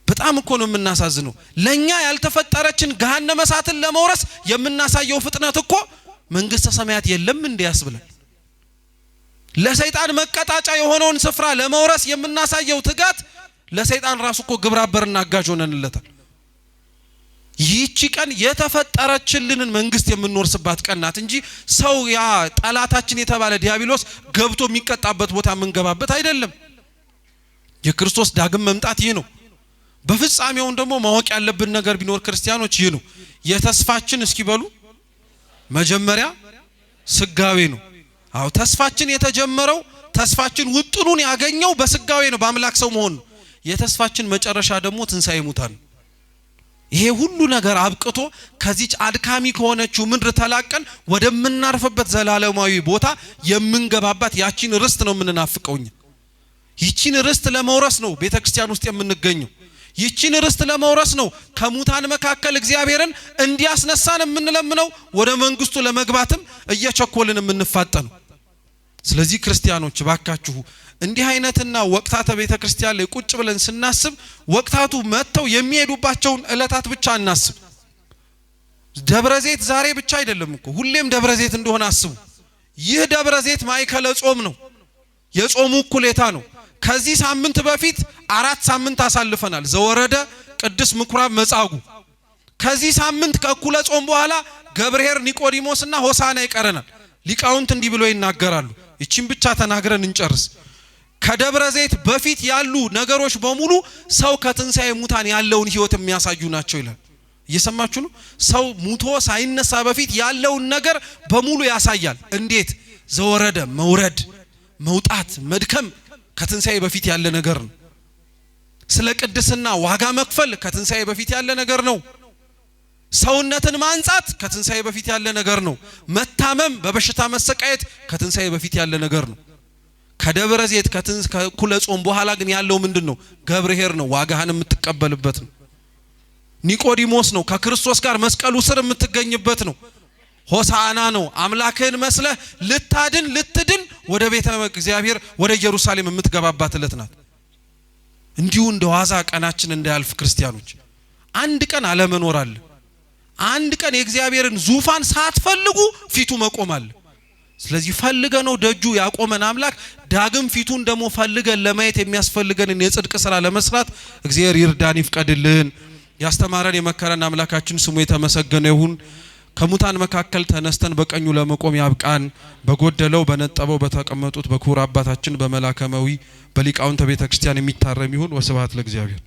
በጣም እኮ ነው የምናሳዝነው። ለኛ ያልተፈጠረችን ገሃነመ እሳትን ለመውረስ የምናሳየው ፍጥነት እኮ መንግስተ ሰማያት የለም እንዴ ያስብላል። ለሰይጣን መቀጣጫ የሆነውን ስፍራ ለመውረስ የምናሳየው ትጋት ለሰይጣን ራሱ እኮ ግብረ አበርና አጋዥ ሆነንለታል። ይህቺ ቀን የተፈጠረችልንን መንግስት የምንወርስባት ቀን ናት እንጂ ሰው ያ ጠላታችን የተባለ ዲያብሎስ ገብቶ የሚቀጣበት ቦታ የምንገባበት አይደለም። የክርስቶስ ዳግም መምጣት ይህ ነው። በፍጻሜውን ደግሞ ማወቅ ያለብን ነገር ቢኖር ክርስቲያኖች ይህ ነው። የተስፋችን እስኪ በሉ መጀመሪያ ስጋዌ ነው። አዎ ተስፋችን የተጀመረው ተስፋችን ውጥኑን ያገኘው በስጋዌ ነው፣ በአምላክ ሰው መሆን ነው። የተስፋችን መጨረሻ ደግሞ ትንሣኤ ሙታን ነው። ይሄ ሁሉ ነገር አብቅቶ ከዚች አድካሚ ከሆነችው ምድር ተላቀን ወደምናርፍበት ዘላለማዊ ቦታ የምንገባባት ያቺን ርስት ነው የምንናፍቀው። ይቺን ርስት ለመውረስ ነው ቤተክርስቲያን ውስጥ የምንገኘው። ይቺን ርስት ለመውረስ ነው ከሙታን መካከል እግዚአብሔርን እንዲያስነሳን የምንለምነው፣ ወደ መንግስቱ ለመግባትም እየቸኮልን የምንፋጠነው። ስለዚህ ክርስቲያኖች ባካችሁ እንዲህ አይነትና ወቅታተ ቤተክርስቲያን ላይ ቁጭ ብለን ስናስብ ወቅታቱ መተው የሚሄዱባቸውን ዕለታት ብቻ እናስብ። ደብረ ዘይት ዛሬ ብቻ አይደለም እኮ ሁሌም ደብረ ዘይት እንደሆነ አስቡ። ይህ ደብረ ዘይት ማይከለ ጾም ነው፣ የጾሙ እኩሌታ ነው። ከዚህ ሳምንት በፊት 4 ሳምንት አሳልፈናል። ዘወረደ፣ ቅዱስ ምኩራብ፣ መጻጉዕ። ከዚህ ሳምንት ከእኩለ ጾም በኋላ ገብርኄር፣ ኒቆዲሞስና ሆሳና ይቀረናል። ሊቃውንት እንዲህ ብሎ ይናገራሉ። እቺን ብቻ ተናግረን እንጨርስ። ከደብረ ዘይት በፊት ያሉ ነገሮች በሙሉ ሰው ከትንሣኤ ሙታን ያለውን ህይወት የሚያሳዩ ናቸው ይላል። እየሰማችሁ ነው? ሰው ሙቶ ሳይነሳ በፊት ያለውን ነገር በሙሉ ያሳያል። እንዴት? ዘወረደ፣ መውረድ፣ መውጣት፣ መድከም ከትንሣኤ በፊት ያለ ነገር ነው። ስለ ቅድስና ዋጋ መክፈል ከትንሣኤ በፊት ያለ ነገር ነው። ሰውነትን ማንጻት ከትንሣኤ በፊት ያለ ነገር ነው። መታመም፣ በበሽታ መሰቃየት ከትንሣኤ በፊት ያለ ነገር ነው። ከደብረ ዘይት ከእኩለ ጾም በኋላ ግን ያለው ምንድነው? ገብርኄር ነው፣ ዋጋህን የምትቀበልበት ነው። ኒቆዲሞስ ነው፣ ከክርስቶስ ጋር መስቀሉ ስር የምትገኝበት ነው። ሆሳና ነው፣ አምላክህን መስለህ ልትድን ወደ ቤተ እግዚአብሔር ወደ ኢየሩሳሌም የምትገባባት ዕለት ናት። እንዲሁ እንደ ዋዛ ቀናችን እንዳያልፍ ክርስቲያኖች፣ አንድ ቀን አለመኖር አለ። አንድ ቀን የእግዚአብሔርን ዙፋን ሳትፈልጉ ፊቱ መቆም አለ። ስለዚህ ፈልገ ነው ደጁ ያቆመን አምላክ ዳግም ፊቱን ደግሞ ፈልገን ለማየት የሚያስፈልገንን የጽድቅ ስራ ለመስራት እግዚአብሔር ይርዳን፣ ይፍቀድልን። ያስተማረን የመከረን አምላካችን ስሙ የተመሰገነ ይሁን። ከሙታን መካከል ተነስተን በቀኙ ለመቆም ያብቃን። በጎደለው በነጠበው በተቀመጡት በክቡር አባታችን በመላከመዊ በሊቃውንተ ቤተክርስቲያን የሚታረም ይሁን። ወስብሐት ለእግዚአብሔር።